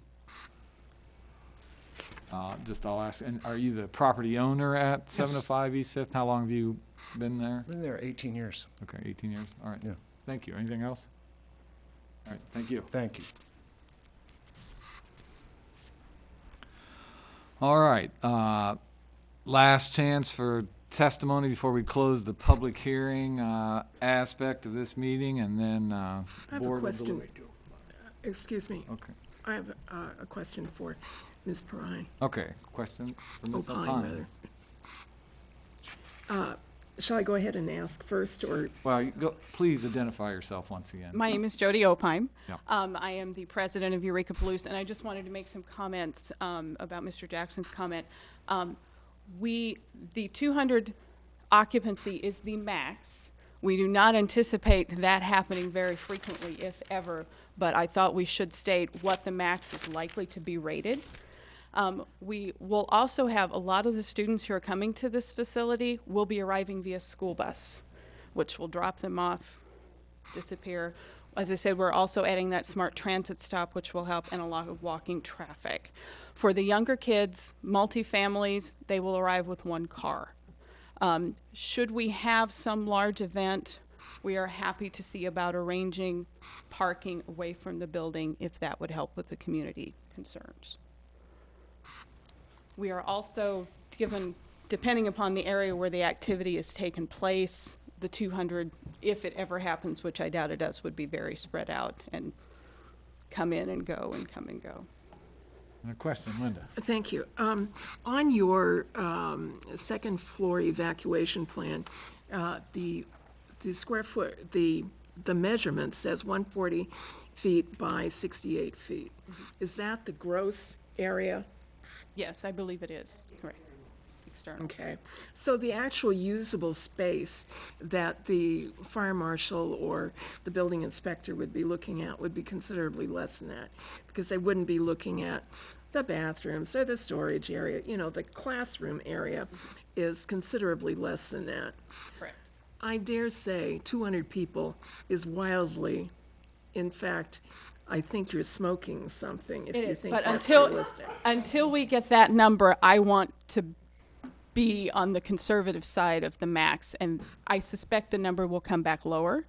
I'll ask, and are you the property owner at 705 East Fifth? How long have you been there? Been there 18 years. Okay, 18 years, all right. Yeah. Thank you. Anything else? All right, thank you. Thank you. All right, last chance for testimony before we close the public hearing aspect of this meeting, and then I have a board will question. Excuse me. Okay. I have a question for Ms. Perrine. Okay, question for Ms. Opine, Alpine. rather. Shall I go ahead and ask first, or? Well, please identify yourself once again. My name is Jody Opheim. Yeah. I am the president of Eureka Palouse, and I just wanted to make some comments about Mr. Jackson's comment. The 200 occupancy is the max. We do not anticipate that happening very frequently, if ever, but I thought we should state what the max is likely to be rated. We will also have a lot of the students who are coming to this facility will be arriving via school bus, which will drop them off, disappear. As I said, we're also adding that smart transit stop, which will help, and a lot of walking traffic. For the younger kids, multifamilies, they will arrive with one car. Should we have some large event, we are happy to see about arranging parking away from the building if that would help with the community concerns. We are also given, depending upon the area where the activity is taken place, the 200, if it ever happens, which I doubt it does, would be very spread out and come in and go and come and go. And a question, Linda. Thank you. On your second floor evacuation plan, the square foot, the measurement says 140 feet by 68 feet. Is that the gross area? Yes, I believe it is. Correct. external. Okay, so the actual usable space that the fire marshal or the building inspector would be looking at would be considerably less than that, because they wouldn't be looking at the bathrooms or the storage area. You know, the classroom area is considerably less than that. Correct. I dare say 200 people is wildly, in fact, I think you're smoking something if It you is, think but that's until, realistic. until we get that number, I want to be on the conservative side of the max, and I suspect the number will come back lower.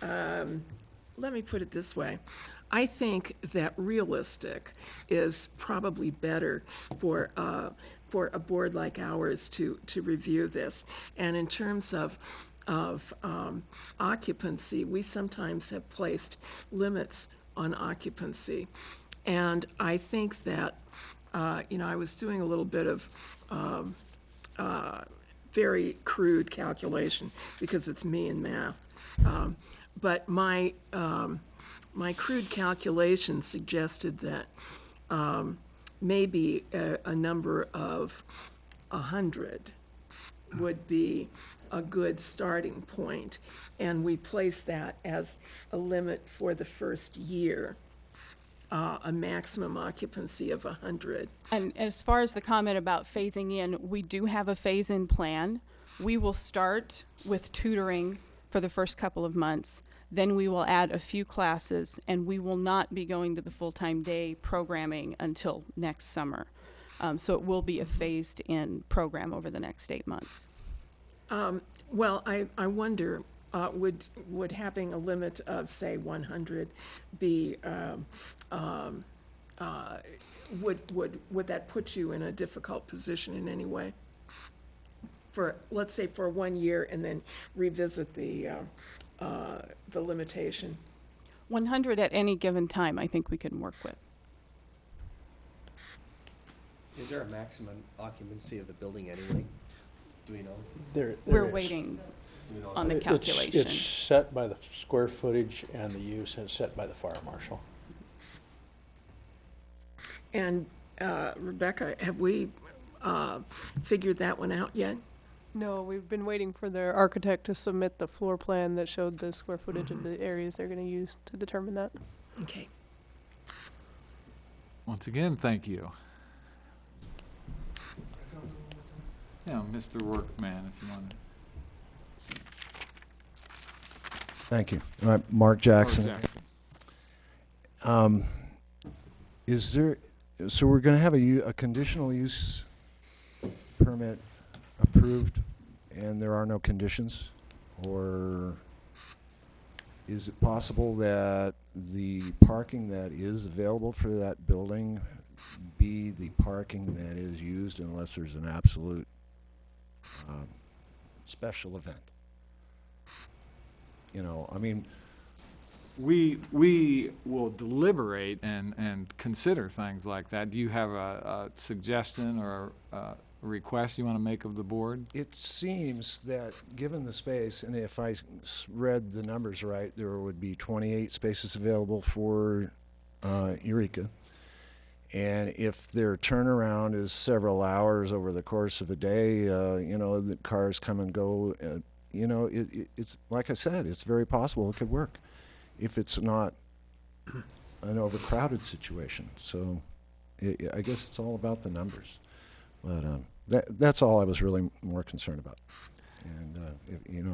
Let me put it this way. I think that realistic is probably better for a board like ours to review this. And in terms of occupancy, we sometimes have placed limits on occupancy. And I think that, I was doing a little bit of very crude calculation because it's me and math. But my crude calculation suggested that maybe a number of 100 would be a good starting point, and we place that as a limit for the first year, a maximum occupancy of 100. And as far as the comment about phasing in, we do have a phase-in plan. We will start with tutoring for the first couple of months. Then we will add a few classes, and we will not be going to the full-time day programming until next summer. So it will be a phased-in program over the next 8 months. Well, I wonder, would having a limit of, say, 100 be, would that put you in a difficult position in any way? For, let's say, for 1 year and then revisit the limitation? 100 at any given time, I think we can work with. Is there a maximum occupancy of the building anyway? Do we know? There We're is. waiting Do we know? on the It's calculation. set by the square footage and the use, and it's set by the fire marshal. And Rebecca, have we figured that one out yet? No, we've been waiting for their architect to submit the floor plan that showed the square footage of the areas they're gonna use to determine that. Okay. Once again, thank you. Yeah, Mr. Workman, if you want to. Thank you. All right, Mark Jackson. Is there, so we're going to have a conditional use permit approved, and there are no conditions? Or is it possible that the parking that is available for that building be the parking that is used unless there's an absolute special event? You know, I mean, We will deliberate and consider things like that. Do you have a suggestion or a request you want to make of the board? it seems that, given the space, and if I read the numbers right, there would be 28 spaces available for Eureka. And if their turnaround is several hours over the course of a day, the cars come and go. It's like I said, it's very possible it could work if it's not an overcrowded situation. So I guess it's all about the numbers. But that's all I was really more concerned about. And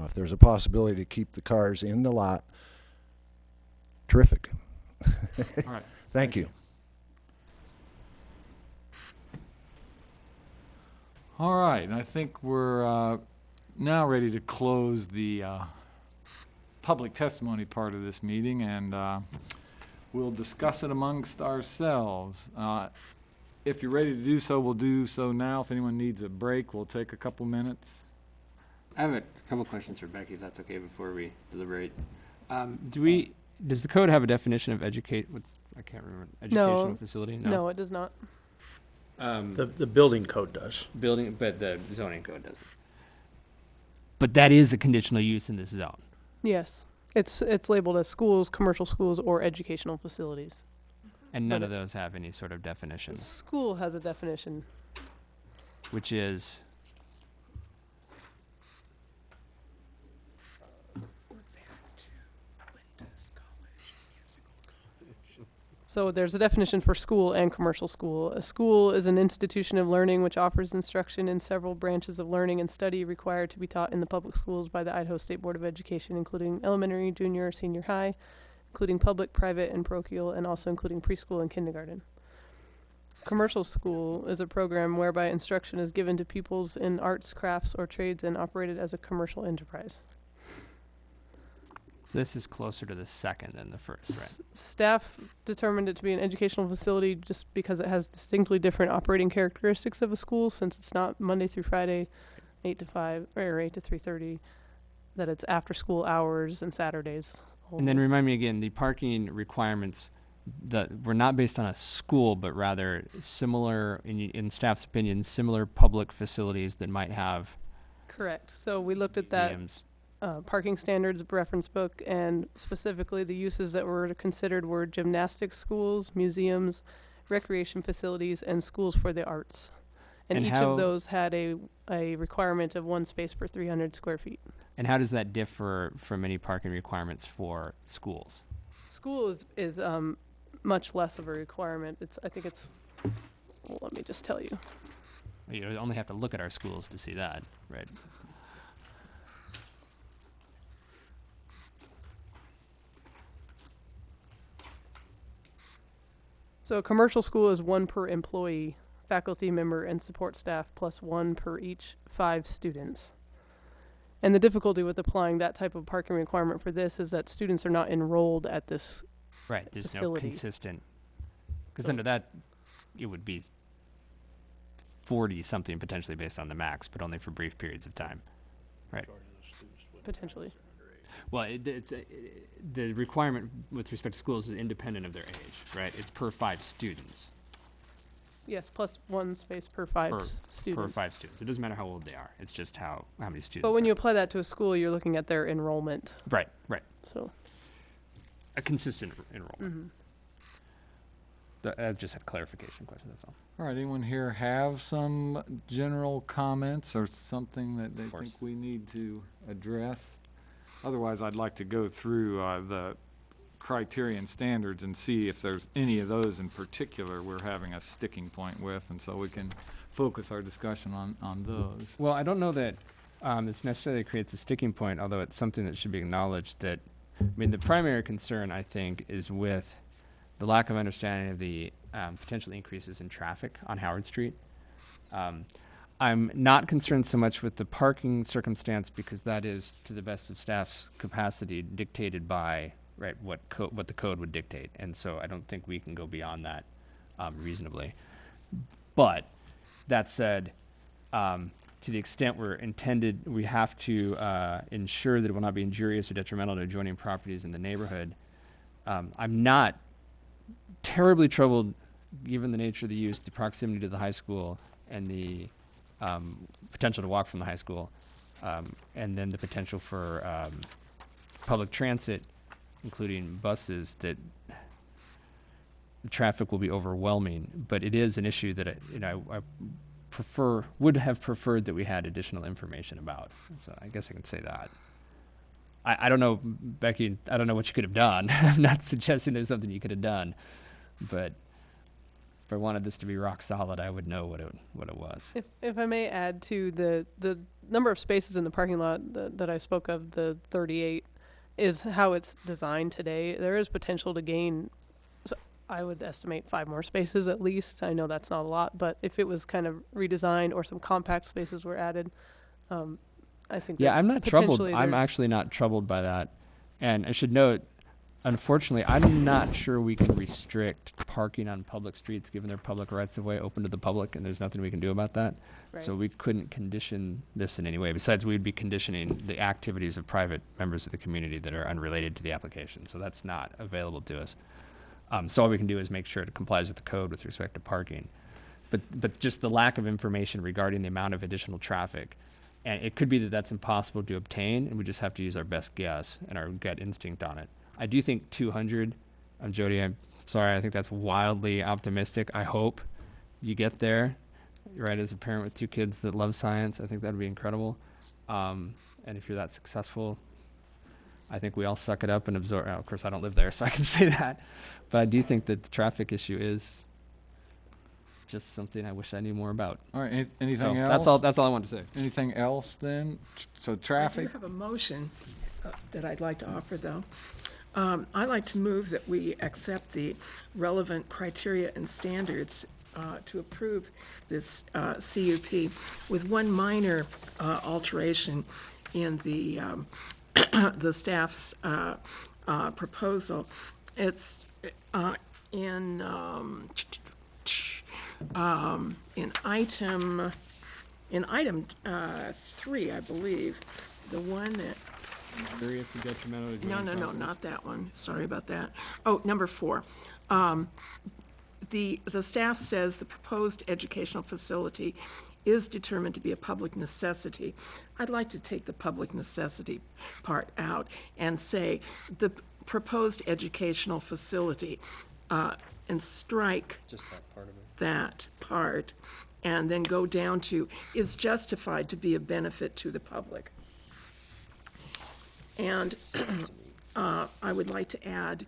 if there's a possibility to keep the cars in the lot, terrific. All right. Thank you. All right, and I think we're now ready to close the public testimony part of this meeting, and we'll discuss it amongst ourselves. If you're ready to do so, we'll do so now. If anyone needs a break, we'll take a couple minutes. I have a couple questions for Becky, if that's okay, before we deliberate. Does the code have a definition of I can't remember, educational facility? No, it does not. The building code does. Building, but the zoning code doesn't. But that is a conditional use in this zone. Yes, it's labeled as schools, commercial schools, or educational facilities. And none of those have any sort of definition. School has a definition. which is So there's a definition for school and commercial school. A school is an institution of learning which offers instruction in several branches of learning and study required to be taught in the public schools by the Idaho State Board of Education, including elementary, junior, senior high, including public, private, and parochial, and also including preschool and kindergarten. Commercial school is a program whereby instruction is given to pupils in arts, crafts, or trades and operated as a commercial enterprise. this is closer to the second than the first, right? Staff determined it to be an educational facility just because it has distinctly different operating characteristics of a school, since it's not Monday through Friday, 8 to 5, or 8 to 3:30, that it's after school hours and Saturdays. And then remind me again, the parking requirements that were not based on a school, but rather similar, in staff's opinion, similar public facilities that might have Correct. So we looked at that museums. parking standards reference book, and specifically the uses that were considered were gymnastics schools, museums, recreation facilities, and schools for the arts. And And each how- of those had a requirement of 1 space per 300 square feet. And how does that differ from any parking requirements for schools? School is much less of a requirement. I think it's, well, let me just tell you. You only have to look at our schools to see that, right? So a commercial school is 1 per employee, faculty member, and support staff, plus 1 per each 5 students. And the difficulty with applying that type of parking requirement for this is that students are not enrolled at this. Right, there's no Facility. consistent, because So- under that, it would be 40-something potentially based on the max, but only for brief periods of time. Right. Potentially. Well, the requirement with respect to schools is independent of their age, right? It's per 5 students. Yes, plus 1 space per 5 Per- students. Per 5 students. It doesn't matter how old they are. It's just how many students. But when are. you apply that to a school, you're looking at their enrollment. Right. So A consistent enrollment. mhm. I just had a clarification question, that's all. All right, anyone here have some general comments or something that they course. think we need to address? Otherwise, I'd like to go through the criteria and standards and see if there's any of those in particular we're having a sticking point with, and so we can focus our discussion on those. Well, I don't know that this necessarily creates a sticking point, although it's something that should be acknowledged that, I mean, the primary concern, I think, is with the lack of understanding of the potential increases in traffic on Howard Street. I'm not concerned so much with the parking circumstance, because that is, to the best of staff's capacity, dictated by, right, what the code would dictate. And so I don't think we can go beyond that reasonably. But that said, to the extent we have to ensure that it will not be injurious or detrimental to adjoining properties in the neighborhood. I'm not terribly troubled, given the nature of the use, the proximity to the high school, and the potential to walk from the high school, and then the potential for public transit, including buses, that the traffic will be overwhelming. But it is an issue that I would have preferred that we had additional information about. So I guess I can say that. I don't know, Becky, I don't know what you could have done. I'm not suggesting there's something you could have done, but if I wanted this to be rock solid, I would know what it was. If I may add to the number of spaces in the parking lot that I spoke of, the 38, is how it's designed today. There is potential to gain, I would estimate 5 more spaces at least. I know that's not a lot, but if it was kind of redesigned or some compact spaces were added, I think Yeah, that I'm not troubled. potentially I'm there's- actually not troubled by that. And I should note, unfortunately, I'm not sure we can restrict parking on public streets, given their public rights of way open to the public, and there's nothing we can do about that. So Right. we couldn't condition this in any way. Besides, we'd be conditioning the activities of private members of the community that are unrelated to the application. So that's not available to us. So all we can do is make sure it complies with the code with respect to parking. But just the lack of information regarding the amount of additional traffic, and it could be that that's impossible to obtain, and we just have to use our best guess and our gut instinct on it. I do think 200, Jody, I'm sorry, I think that's wildly optimistic. I hope you get there. right? As a parent with 2 kids that love science, I think that'd be incredible. And if you're that successful, I think we all suck it up and absorb. Of course, I don't live there, so I can say that. But I do think that the traffic issue is just something I wish I knew more about. All right, anything So else? that's all I wanted to say. Anything else then? So I traffic? do have a motion that I'd like to offer, though. I'd like to move that we accept the relevant criteria and standards to approve this CUP with one minor alteration in the the staff's proposal. It's in item 3, I believe, the one that, Serious and detrimental to no, joint properties. not that one. Sorry about that. Oh, number 4. The staff says the proposed educational facility is determined to be a public necessity. I'd like to take the public necessity part out and say the proposed educational facility, and strike Just that part of it. that part, and then go down to is justified to be a benefit to the public. And I would like to add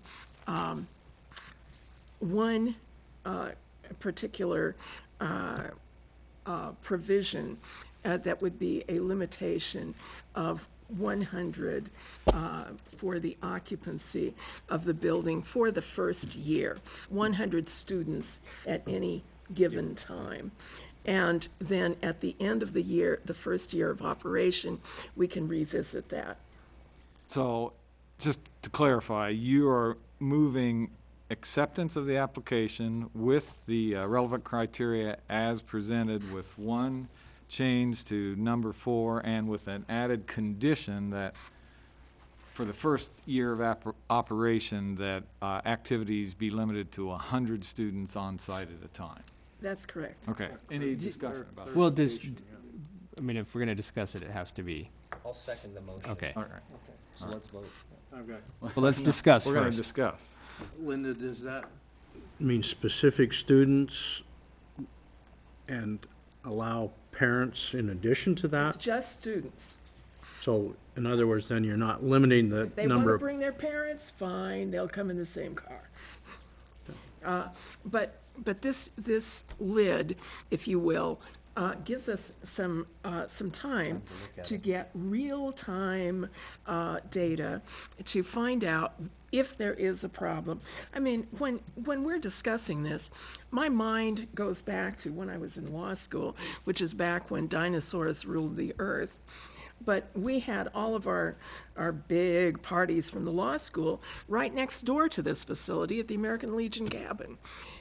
one particular provision that would be a limitation of 100 for the occupancy of the building for the first year, 100 students at any given time. And then at the end of the year, the first year of operation, we can revisit that. So, just to clarify, you are moving acceptance of the application with the relevant criteria as presented, with one change to number 4, and with an added condition that for the first year of operation, that activities be limited to 100 students on site at a time. That's correct. Okay, any discussion about that? Well, I mean, if we're going to discuss it, it has to be. I'll second the motion. Okay. All right, So let's vote. I've got, Well, let's discuss we're gonna first. discuss. Linda, does that mean specific students and allow parents in addition to It's that? just students. So, in other words, then you're not limiting the If they want number to of, bring their parents, fine, they'll come in the same car. But this lid, if you will, gives us some time to get real-time data to find out if there is a problem. I mean, when we're discussing this, my mind goes back to when I was in law school, which is back when dinosaurs ruled the earth. But we had all of our big parties from the law school right next door to this facility at the American Legion Cabin.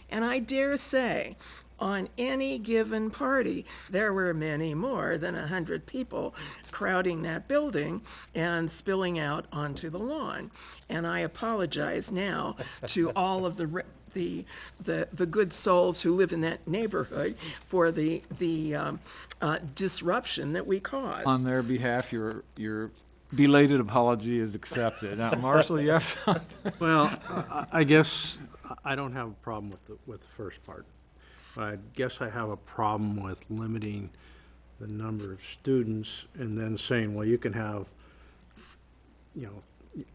And I dare say, on any given party, there were many more than 100 people crowding that building and spilling out onto the lawn. And I apologize now to all of the good souls who live in that neighborhood for the disruption that we caused. On their behalf, your belated apology is accepted. Now, Marshall, you have something? well, I guess I don't have a problem with the first part. I guess I have a problem with limiting the number of students and then saying, well, you can have,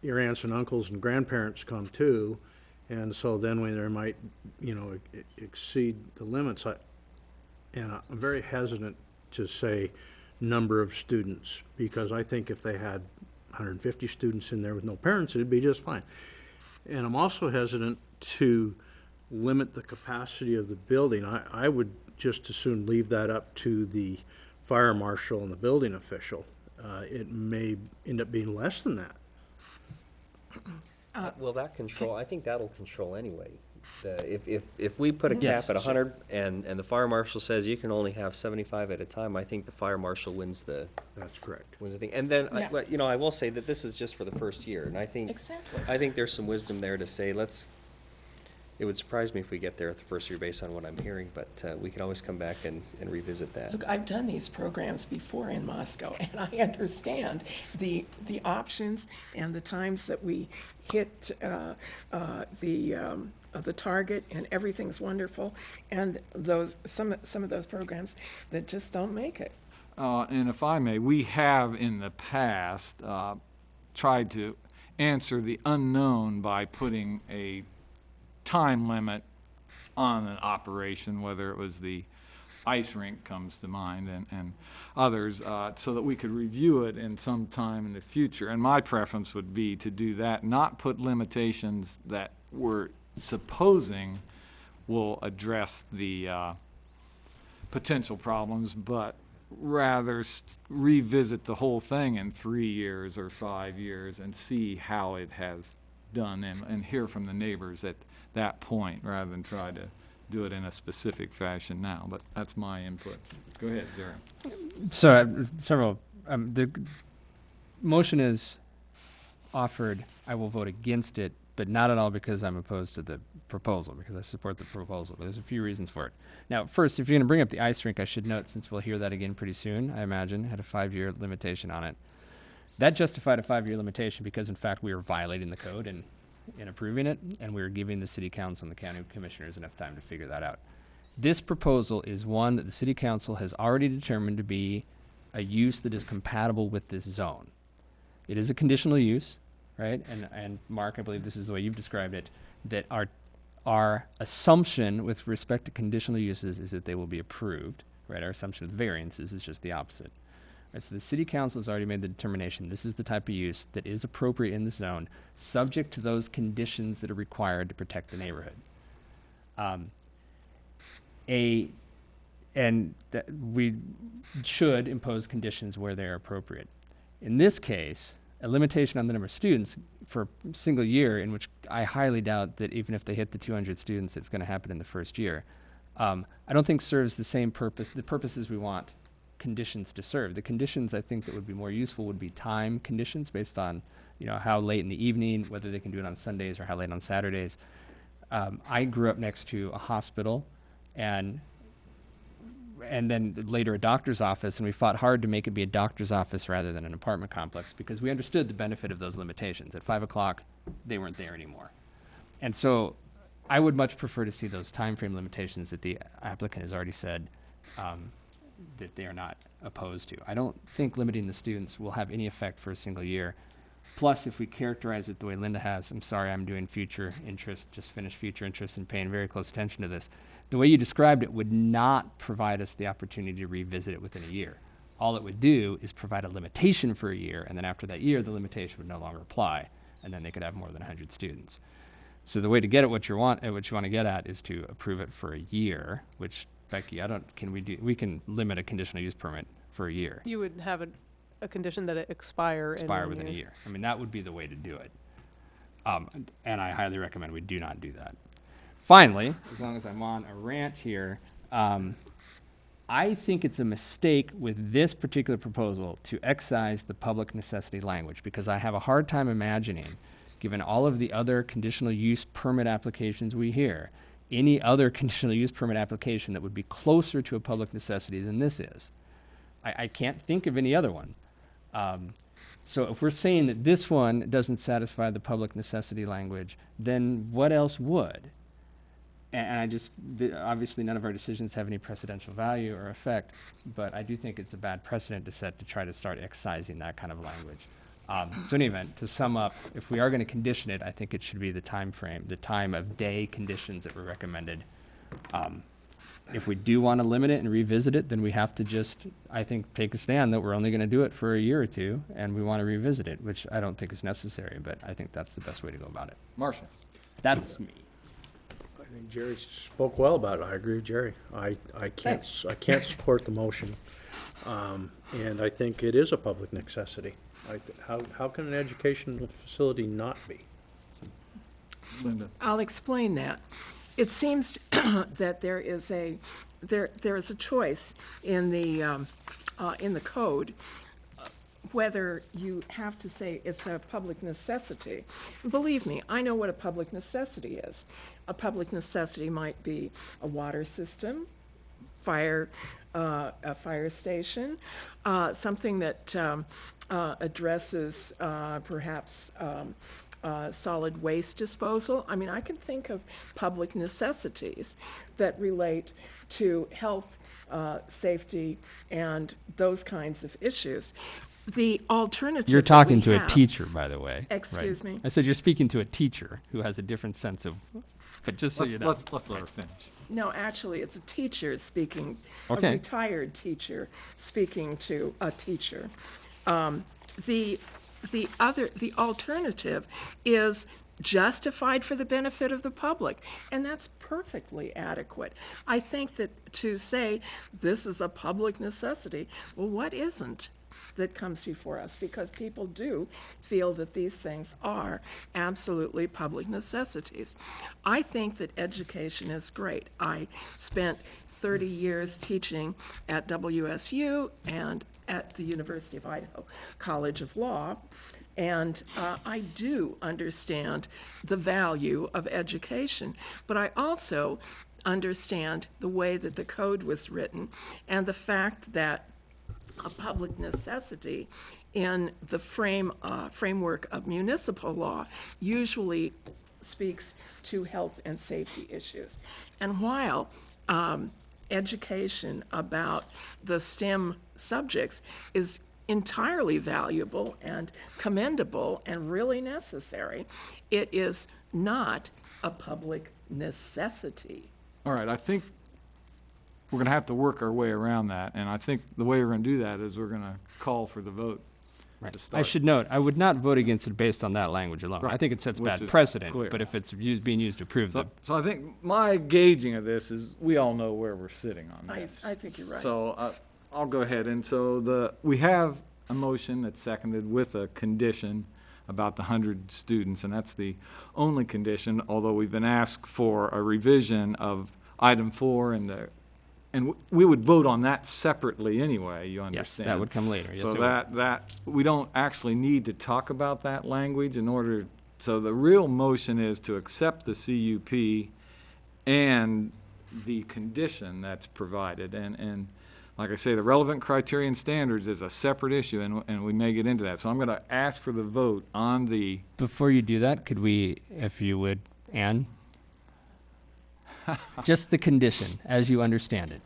your aunts and uncles and grandparents come too, and so then when there might, exceed the limits, and I'm very hesitant to say number of students, because I think if they had 150 students in there with no parents, it'd be just fine. And I'm also hesitant to limit the capacity of the building. I would just as soon leave that up to the fire marshal and the building official. It may end up being less than that. Will that control, I think that'll control anyway. If we put a Yes. cap at 100 and the fire marshal says you can only have 75 at a time, I think the fire marshal wins the That's correct. thing. And then, Yeah. I will say that this is just for the first year, and I think Exactly. there's some wisdom there to say, it would surprise me if we get there at the first year based on what I'm hearing, but we can always come back and revisit that. Look, I've done these programs before in Moscow, and I understand the options and the times that we hit the the target and everything's wonderful, and some of those programs that just don't make it. And if I may, we have in the past tried to answer the unknown by putting a time limit on an operation, whether it was the ice rink comes to mind and others, so that we could review it in some time in the future. And my preference would be to do that, not put limitations that we're supposing will address the potential problems, but rather revisit the whole thing in 3 years or 5 years and see how it has done and hear from the neighbors at that point rather than try to do it in a specific fashion now. But that's my input. Go ahead, Jerry. So the motion is offered. I will vote against it, but not at all because I'm opposed to the proposal, because I support the proposal. But there's a few reasons for it. Now, first, if you're going to bring up the ice rink, I should note, since we'll hear that again pretty soon, I imagine, had a 5-year limitation on it. That justified a 5-year limitation because, in fact, we were violating the code in approving it, and we were giving the city council and the county commissioners enough time to figure that out. This proposal is one that the city council has already determined to be a use that is compatible with this zone. It is a conditional use, right? And Mark, I believe this is the way you've described it, that our assumption with respect to conditional uses is that they will be approved, right? Our assumption with variances is just the opposite. Right, so the city council has already made the determination this is the type of use that is appropriate in the zone, subject to those conditions that are required to protect the neighborhood. And that we should impose conditions where they are appropriate. In this case, a limitation on the number of students for a single year, in which I highly doubt that even if they hit the 200 students, it's going to happen in the first year, I don't think serves the same purpose, the purposes we want conditions to serve. The conditions I think that would be more useful would be time conditions based on, how late in the evening, whether they can do it on Sundays or how late on Saturdays. I grew up next to a hospital and then later a doctor's office, and we fought hard to make it be a doctor's office rather than an apartment complex because we understood the benefit of those limitations. At 5 o'clock, they weren't there anymore. And so I would much prefer to see those time frame limitations that the applicant has already said that they are not opposed to. I don't think limiting the students will have any effect for a single year. Plus, if we characterize it the way Linda has, I'm sorry, I'm doing future interest, just finished future interest and paying very close attention to this. The way you described it would not provide us the opportunity to revisit it within a year. All it would do is provide a limitation for a year, and then after that year, the limitation would no longer apply, and then they could have more than 100 students. So the way to get at what you want to get at is to approve it for a year, which, Becky, we can limit a conditional use permit for a year. You would have a condition that it expire Within a year. I mean, that would be the way to do it. And I highly recommend we do not do that. Finally, as long as I'm on a rant here, I think it's a mistake with this particular proposal to excise the public necessity language, because I have a hard time imagining, given all of the other conditional use permit applications we hear, any other conditional use permit application that would be closer to a public necessity than this is. I can't think of any other one. So if we're saying that this one doesn't satisfy the public necessity language, then what else would? And obviously none of our decisions have any precedential value or effect, but I do think it's a bad precedent to set to try to start excising that kind of language. So in any event, to sum up, if we are going to condition it, I think it should be the time frame, the time of day conditions that were recommended. If we do want to limit it and revisit it, then we have to just, I think, take a stand that we're only going to do it for a year or two, and we want to revisit it, which I don't think is necessary, but I think that's the best way to go about it. Marcia. That's me. I think Jerry spoke well about it. I agree with Jerry. I can't support the motion. And I think it is a public necessity. How can an educational facility not be? Linda. I'll explain that. It seems that there is a choice in the code whether you have to say it's a public necessity. Believe me, I know what a public necessity is. A public necessity might be a water system, a fire station, something that addresses perhaps solid waste disposal. I mean, I can think of public necessities that relate to health, safety, and those kinds of issues. The alternative You're that talking we to a have- teacher, by the way. Excuse me? I said you're speaking to a teacher who has a different sense of, but just so you know. Let's let her finish. No, actually, it's a teacher speaking, Okay. a retired teacher speaking to a teacher. The alternative is justified for the benefit of the public, and that's perfectly adequate. I think that to say this is a public necessity, well, what isn't that comes before us? Because people do feel that these things are absolutely public necessities. I think that education is great. I spent 30 years teaching at WSU and at the University of Idaho College of Law, and I do understand the value of education, but I also understand the way that the code was written and the fact that a public necessity in the framework of municipal law usually speaks to health and safety issues. And while education about the STEM subjects is entirely valuable and commendable and really necessary, it is not a public necessity. All right, I think we're going to have to work our way around that, and I think the way we're going to do that is we're going to call for the vote Right. to I start. should note, I would not vote against it based on that language alone. I Right. think it sets Which bad is precedent, clear. but if it's being used to prove So, the, so I think my gauging of this is we all know where we're sitting on I this. think you're right. So I'll go ahead. And so we have a motion that's seconded with a condition about the 100 students, and that's the only condition, although we've been asked for a revision of item 4 and we would vote on that separately anyway, you yes, understand? that would come later. Yes, So it would. that, we don't actually need to talk about that language in order, so the real motion is to accept the CUP and the condition that's provided. And like I say, the relevant criteria and standards is a separate issue, and we may get into that. So I'm going to ask for the vote on the, Before you do that, could we, if you would, Anne? Just the condition, as you understand it.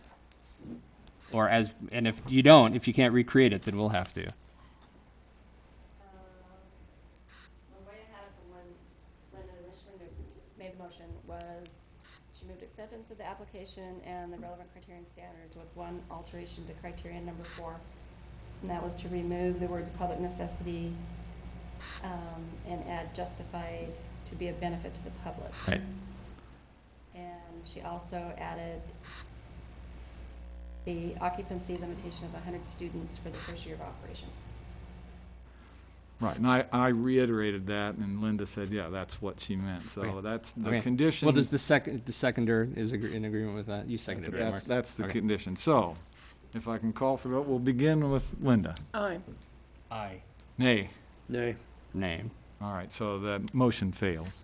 Or as, and if you don't, if you can't recreate it, then we'll have to. The way I had it from when Linda initially made the motion was, she moved acceptance of the application and the relevant criteria and standards with one alteration to criteria number 4. And that was to remove the words public necessity, and add justified to be a benefit to the public. Right. And she also added the occupancy limitation of 100 students for the first year of operation. right, and I reiterated that, and Linda said, yeah, that's what she meant. So Okay. that's the Okay. condition. Well, does the seconder is in agreement with that? You seconded it, right, Mark? That's the Okay. condition. So, if I can call for the vote, we'll begin with Linda. Aye. Aye. Nay. Nay. Name. All right, so that motion fails.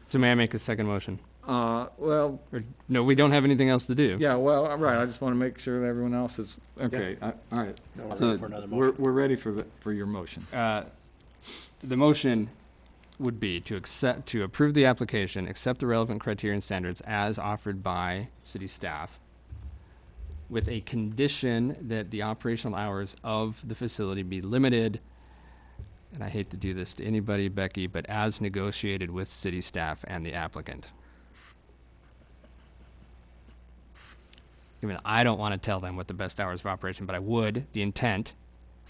So may I make a second motion? Well, Or, no, we don't have anything else to do. yeah, well, right, I just want to make sure that everyone else is, okay, all right. No, we're So ready for another we're motion. ready for your motion. The motion would be to approve the application, accept the relevant criteria and standards as offered by city staff, with a condition that the operational hours of the facility be limited, and I hate to do this to anybody, Becky, but as negotiated with city staff and the applicant. I mean, I don't want to tell them what the best hours of operation, but I would. The intent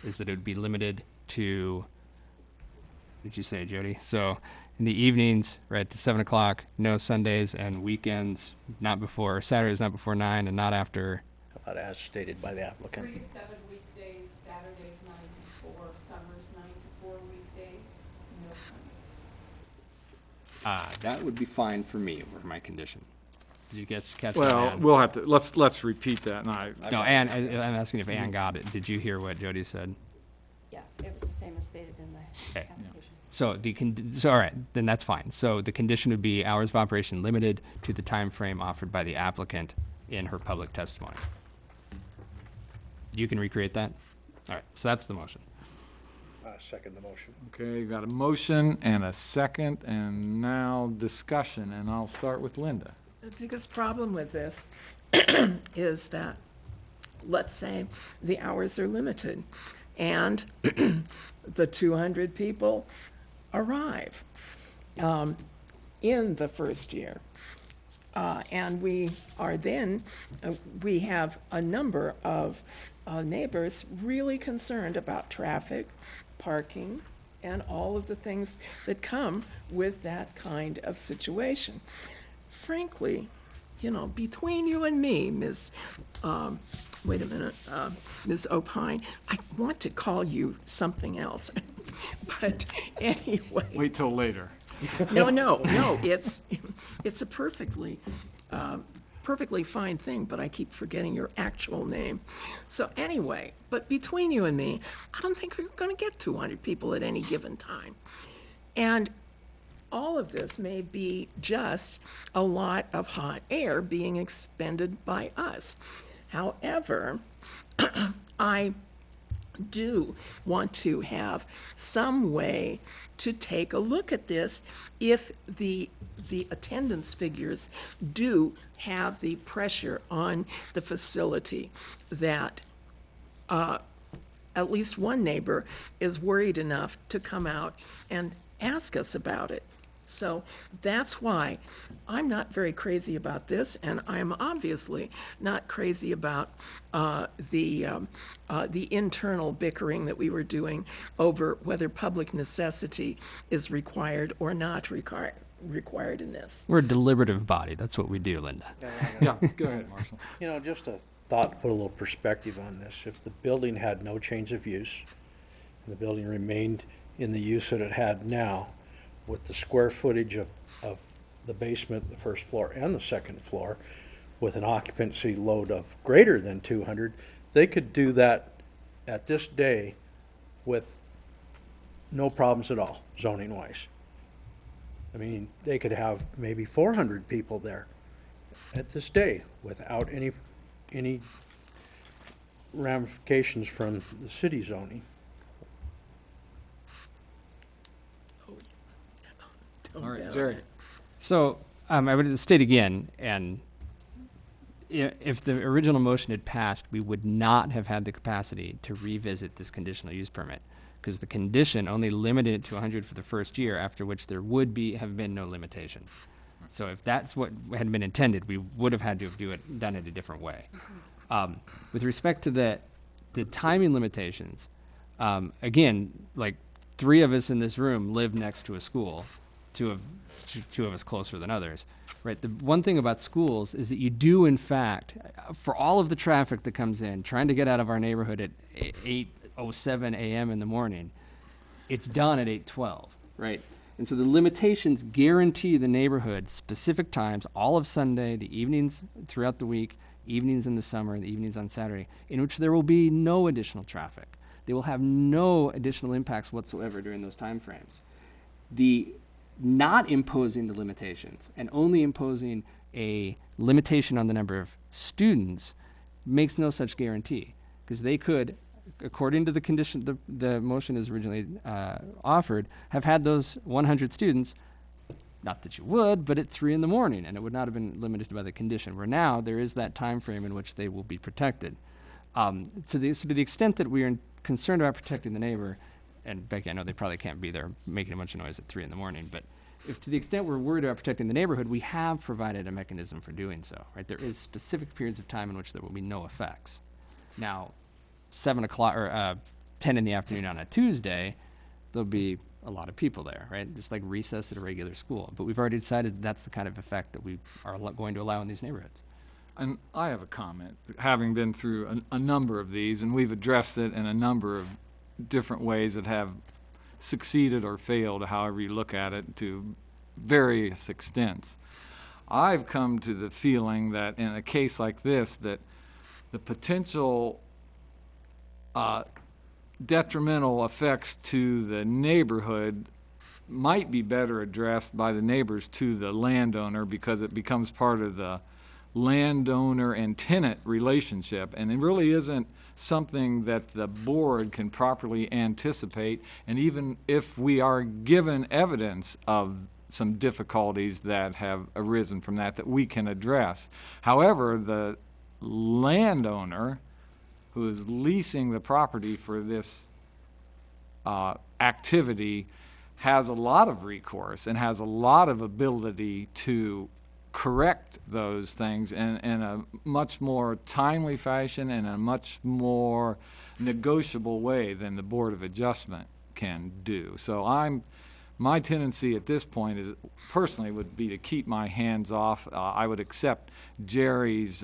is that it would be limited to, what did you say, Jody? So in the evenings, right, to 7 o'clock, no Sundays and weekends, not before, Saturdays not before 9 and not after. About as stated by the applicant. 3 to 7 weekdays, Saturdays 9 to 4, summers 9 to 4 weekdays, no Sundays. That would be fine for me, for my condition. Did you catch that, Well, Ann? we'll have to, let's repeat that, and No, Ann, I'm asking if Ann got it. Did you hear what Jody said? Yeah, it was the same as stated in the Okay. application. So so all right, then that's fine. So the condition would be hours of operation limited to the time frame offered by the applicant in her public testimony. You can recreate that? All right, so that's the motion. second the motion. Okay, you got a motion and a second, and now discussion, and I'll start with Linda. The biggest problem with this is that, let's say, the hours are limited, and the 200 people arrive in the first year. And we are then, we have a number of neighbors really concerned about traffic, parking, and all of the things that come with that kind of situation. Frankly, you know, between you and me, Ms. Ms. Opine, I want to call you something else. But anyway. Wait till later. No, it's a perfectly fine thing, but I keep forgetting your actual name. So anyway, but between you and me, I don't think we're gonna get 200 people at any given time. And all of this may be just a lot of hot air being expended by us. However, I do want to have some way to take a look at this if the attendance figures do have the pressure on the facility that at least one neighbor is worried enough to come out and ask us about it. So that's why I'm not very crazy about this, and I'm obviously not crazy about the internal bickering that we were doing over whether public necessity is required or not required in this. We're a deliberative body. That's what we do, Linda. Yeah, go ahead, Marshall. You know, just a thought to put a little perspective on this. If the building had no change of use, and the building remained in the use that it had now, with the square footage of the basement, the first floor, and the second floor, with an occupancy load of greater than 200, they could do that at this day with no problems at all, zoning-wise. I mean, they could have maybe 400 people there at this day without any ramifications from the city zoning. All right, Jerry. So I would state again, and if the original motion had passed, we would not have had the capacity to revisit this conditional use permit, because the condition only limited it to 100 for the first year, after which there would have been no limitation. So if that's what had been intended, we would have had to have done it a different way. With respect to the timing limitations, again, like 3 of us in this room live next to a school. Two of us closer than others, right? The one thing about schools is that you do, in fact, for all of the traffic that comes in, trying to get out of our neighborhood at 8:07 a.m. in the morning, it's done at 8:12, right? And so the limitations guarantee the neighborhood specific times, all of Sunday, the evenings throughout the week, evenings in the summer, the evenings on Saturday, in which there will be no additional traffic. They will have no additional impacts whatsoever during those time frames. The not imposing the limitations and only imposing a limitation on the number of students makes no such guarantee, because they could, according to the condition, the motion is originally offered, have had those 100 students, not that you would, but at 3 in the morning, and it would not have been limited by the condition, where now there is that time frame in which they will be protected. So to the extent that we are concerned about protecting the neighbor, and Becky, I know they probably can't be there making a bunch of noise at 3 in the morning, but if to the extent we're worried about protecting the neighborhood, we have provided a mechanism for doing so, right? There is specific periods of time in which there will be no effects. Now, 7 o'clock or 10 in the afternoon on a Tuesday, there'll be a lot of people there, right? Just like recess at a regular school. But we've already decided that's the kind of effect that we are going to allow in these neighborhoods. And I have a comment, having been through a number of these, and we've addressed it in a number of different ways that have succeeded or failed, however you look at it, to various extents. I've come to the feeling that in a case like this, that the potential detrimental effects to the neighborhood might be better addressed by the neighbors to the landowner, because it becomes part of the landowner and tenant relationship, and it really isn't something that the board can properly anticipate, and even if we are given evidence of some difficulties that have arisen from that we can address. However, the landowner who is leasing the property for this activity has a lot of recourse and has a lot of ability to correct those things in a much more timely fashion and a much more negotiable way than the Board of Adjustment can do. So my tendency at this point is, personally, would be to keep my hands off. I would accept Jerry's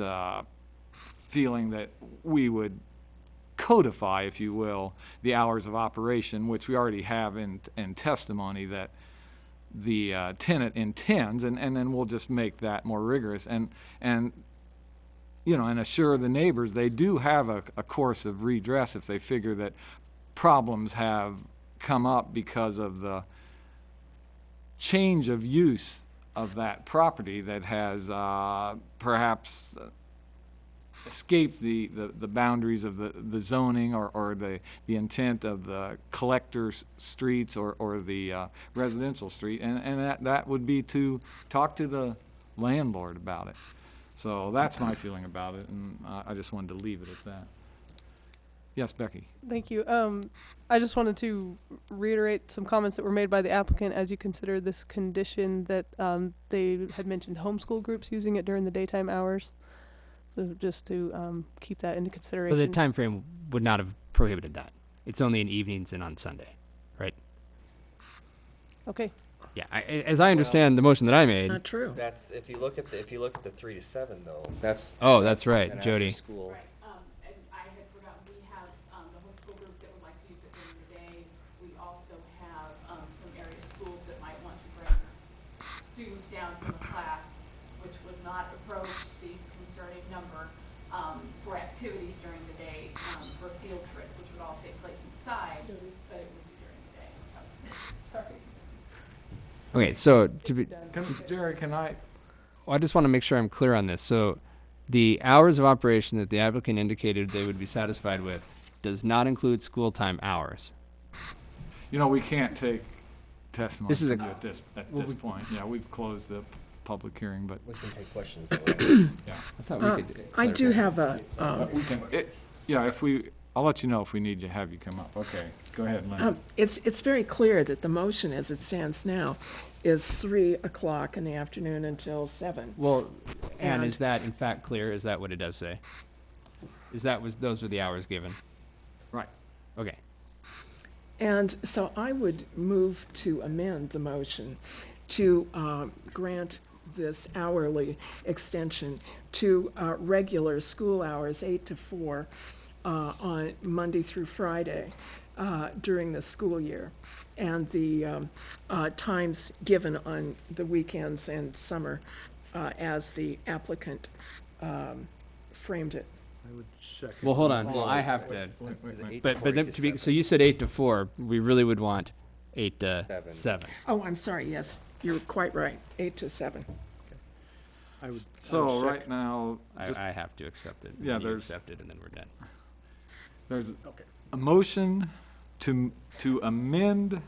feeling that we would codify, if you will, the hours of operation, which we already have in testimony that the tenant intends, and then we'll just make that more rigorous and you know, and assure the neighbors they do have a course of redress if they figure that problems have come up because of the change of use of that property that has perhaps escaped the boundaries of the zoning or the intent of the collector streets or the residential street, and that would be to talk to the landlord about it. So that's my feeling about it, and I just wanted to leave it at that. Yes, Becky. Thank you. I just wanted to reiterate some comments that were made by the applicant as you consider this condition that they had mentioned homeschool groups using it during the daytime hours. So just to keep that into consideration. So the time frame would not have prohibited that. It's only in evenings and on Sunday, right? Okay. Yeah, as I understand the motion that I made. Not true. That's, if you look at the 3 to 7 though, that's. Oh, that's right, an Jody. after school. Right, and I had forgotten, we have, the homeschool group that would like to use it during the day. We also have, some area schools that might want to bring students down from a class, which would not approach the concerted number, for activities during the day, for a field trip, which would all take place inside, but it would be during the day. Sorry. Okay, so to be, Jerry, can I? well, I just want to make sure I'm clear on this. So the hours of operation that the applicant indicated they would be satisfied with does not include school time hours. You know, we can't take testimony This is from a- you at this point. Yeah, we've closed the public hearing, but We can take questions. though, right? yeah. I thought we could. I do clarify. have a, We can, yeah, I'll let you know if we need to have you come up. Okay, go ahead, Lynn. it's very clear that the motion as it stands now is 3 o'clock in the afternoon until 7. Well, and And- is that in fact clear? Is that what it does say? Those were the hours given? Right. Okay. And so I would move to amend the motion to grant this hourly extension to regular school hours, 8 to 4, on Monday through Friday during the school year, and the times given on the weekends and summer as the applicant framed it. I would second. Well, hold on. Well, I have to. Is it 8 But to 4, but 8 then to to be 7? so you said 8 to 4. We really would want 8 to 7. 7. Oh, I'm sorry, yes, you're quite right, 8 to 7. I would So sec- right now, just I have to accept it. Yeah, and you there's- accept it, and then we're done. there's a motion to amend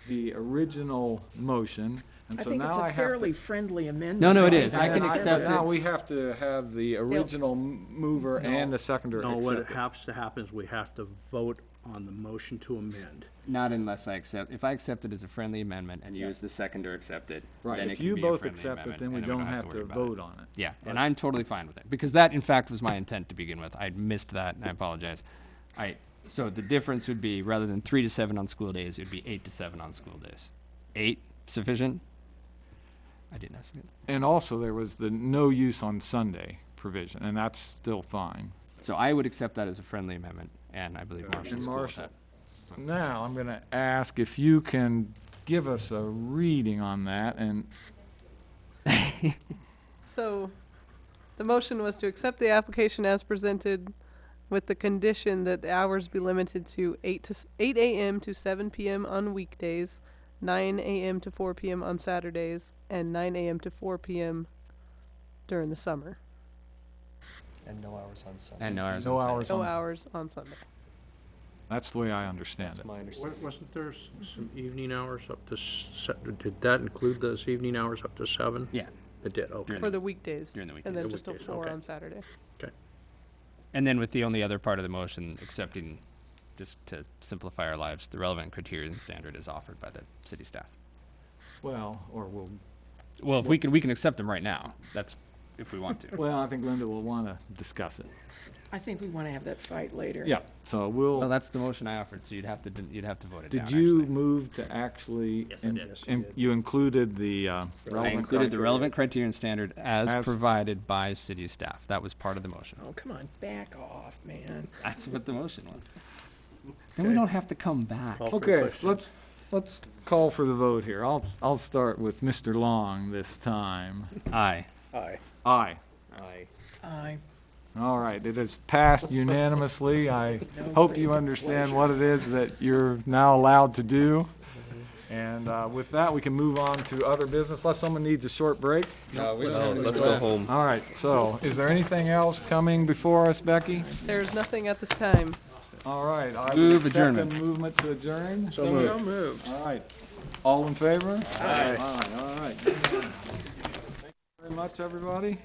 the original motion, and I so think it's now I a have fairly to. friendly amendment. No, it I is. I think can it's accept Now it. we have to have the original mover and the seconder No, accept what it. has to happen is we have to vote on the motion to amend. Not unless I accept. If I accept it as a friendly amendment and you as the seconder accept it, Right, then it if can you be a both friendly accept it, amendment, then we and don't have to worry about vote on it. Yeah, and I'm totally fine with it because that, in fact, was my intent to begin with. I missed that, and I apologize. So the difference would be rather than 3 to 7 on school days, it would be 8 to 7 on school days. 8 sufficient? I didn't ask it. And also, there was the no use on Sunday provision, and that's still fine. So I would accept that as a friendly amendment, and I believe Marshall's And cool with Marshall. that. Now, I'm going to ask if you can give us a reading on that, and So, the motion was to accept the application as presented with the condition that the hours be limited to 8 a.m. to 7 p.m. on weekdays, 9 a.m. to 4 p.m. on Saturdays, and 9 a.m. to 4 p.m. during the summer. And no hours on Sunday. And no hours No on Sunday. hours No on- hours on Sunday. That's the way I understand That's it. my understanding. Wasn't there some evening hours up to, did that include those evening hours up to 7? Yeah. It did, okay. For the weekdays. During the And then The just till weekdays, 4 okay. on Saturday. And then with the only other part of the motion, accepting, just to simplify our lives, the relevant criterion standard is offered by the city staff. Well, or we'll, Well, if we can accept them right now. That's if we want to. well, I think Linda will want to discuss it. I think we want to have that fight later. Yeah, so Well, we'll, that's the motion I offered, so you'd have to vote it down. did you actually. move to actually? Yes, I did. Yes, you did. You included the I relevant included the criteria. relevant criterion standard as As- provided by city staff. That was part of the motion. Oh, come on, back off, man. That's what the motion was. Then we don't have to come back. Call for Okay, question. let's call for the vote here. I'll start with Mr. Long this time. Aye. Aye. Aye. Aye. Aye. All right, it has passed unanimously. I hope you understand what it is that you're now allowed to do. And with that, we can move on to other business, unless someone needs a short break. No, let's go home. All right, so is there anything else coming before us, Becky? There's nothing at this time. All right, I Move would accept a adjournment. movement to adjourn. So moved. So moved. All right, all in favor? Aye. All right. Thank you very much, everybody.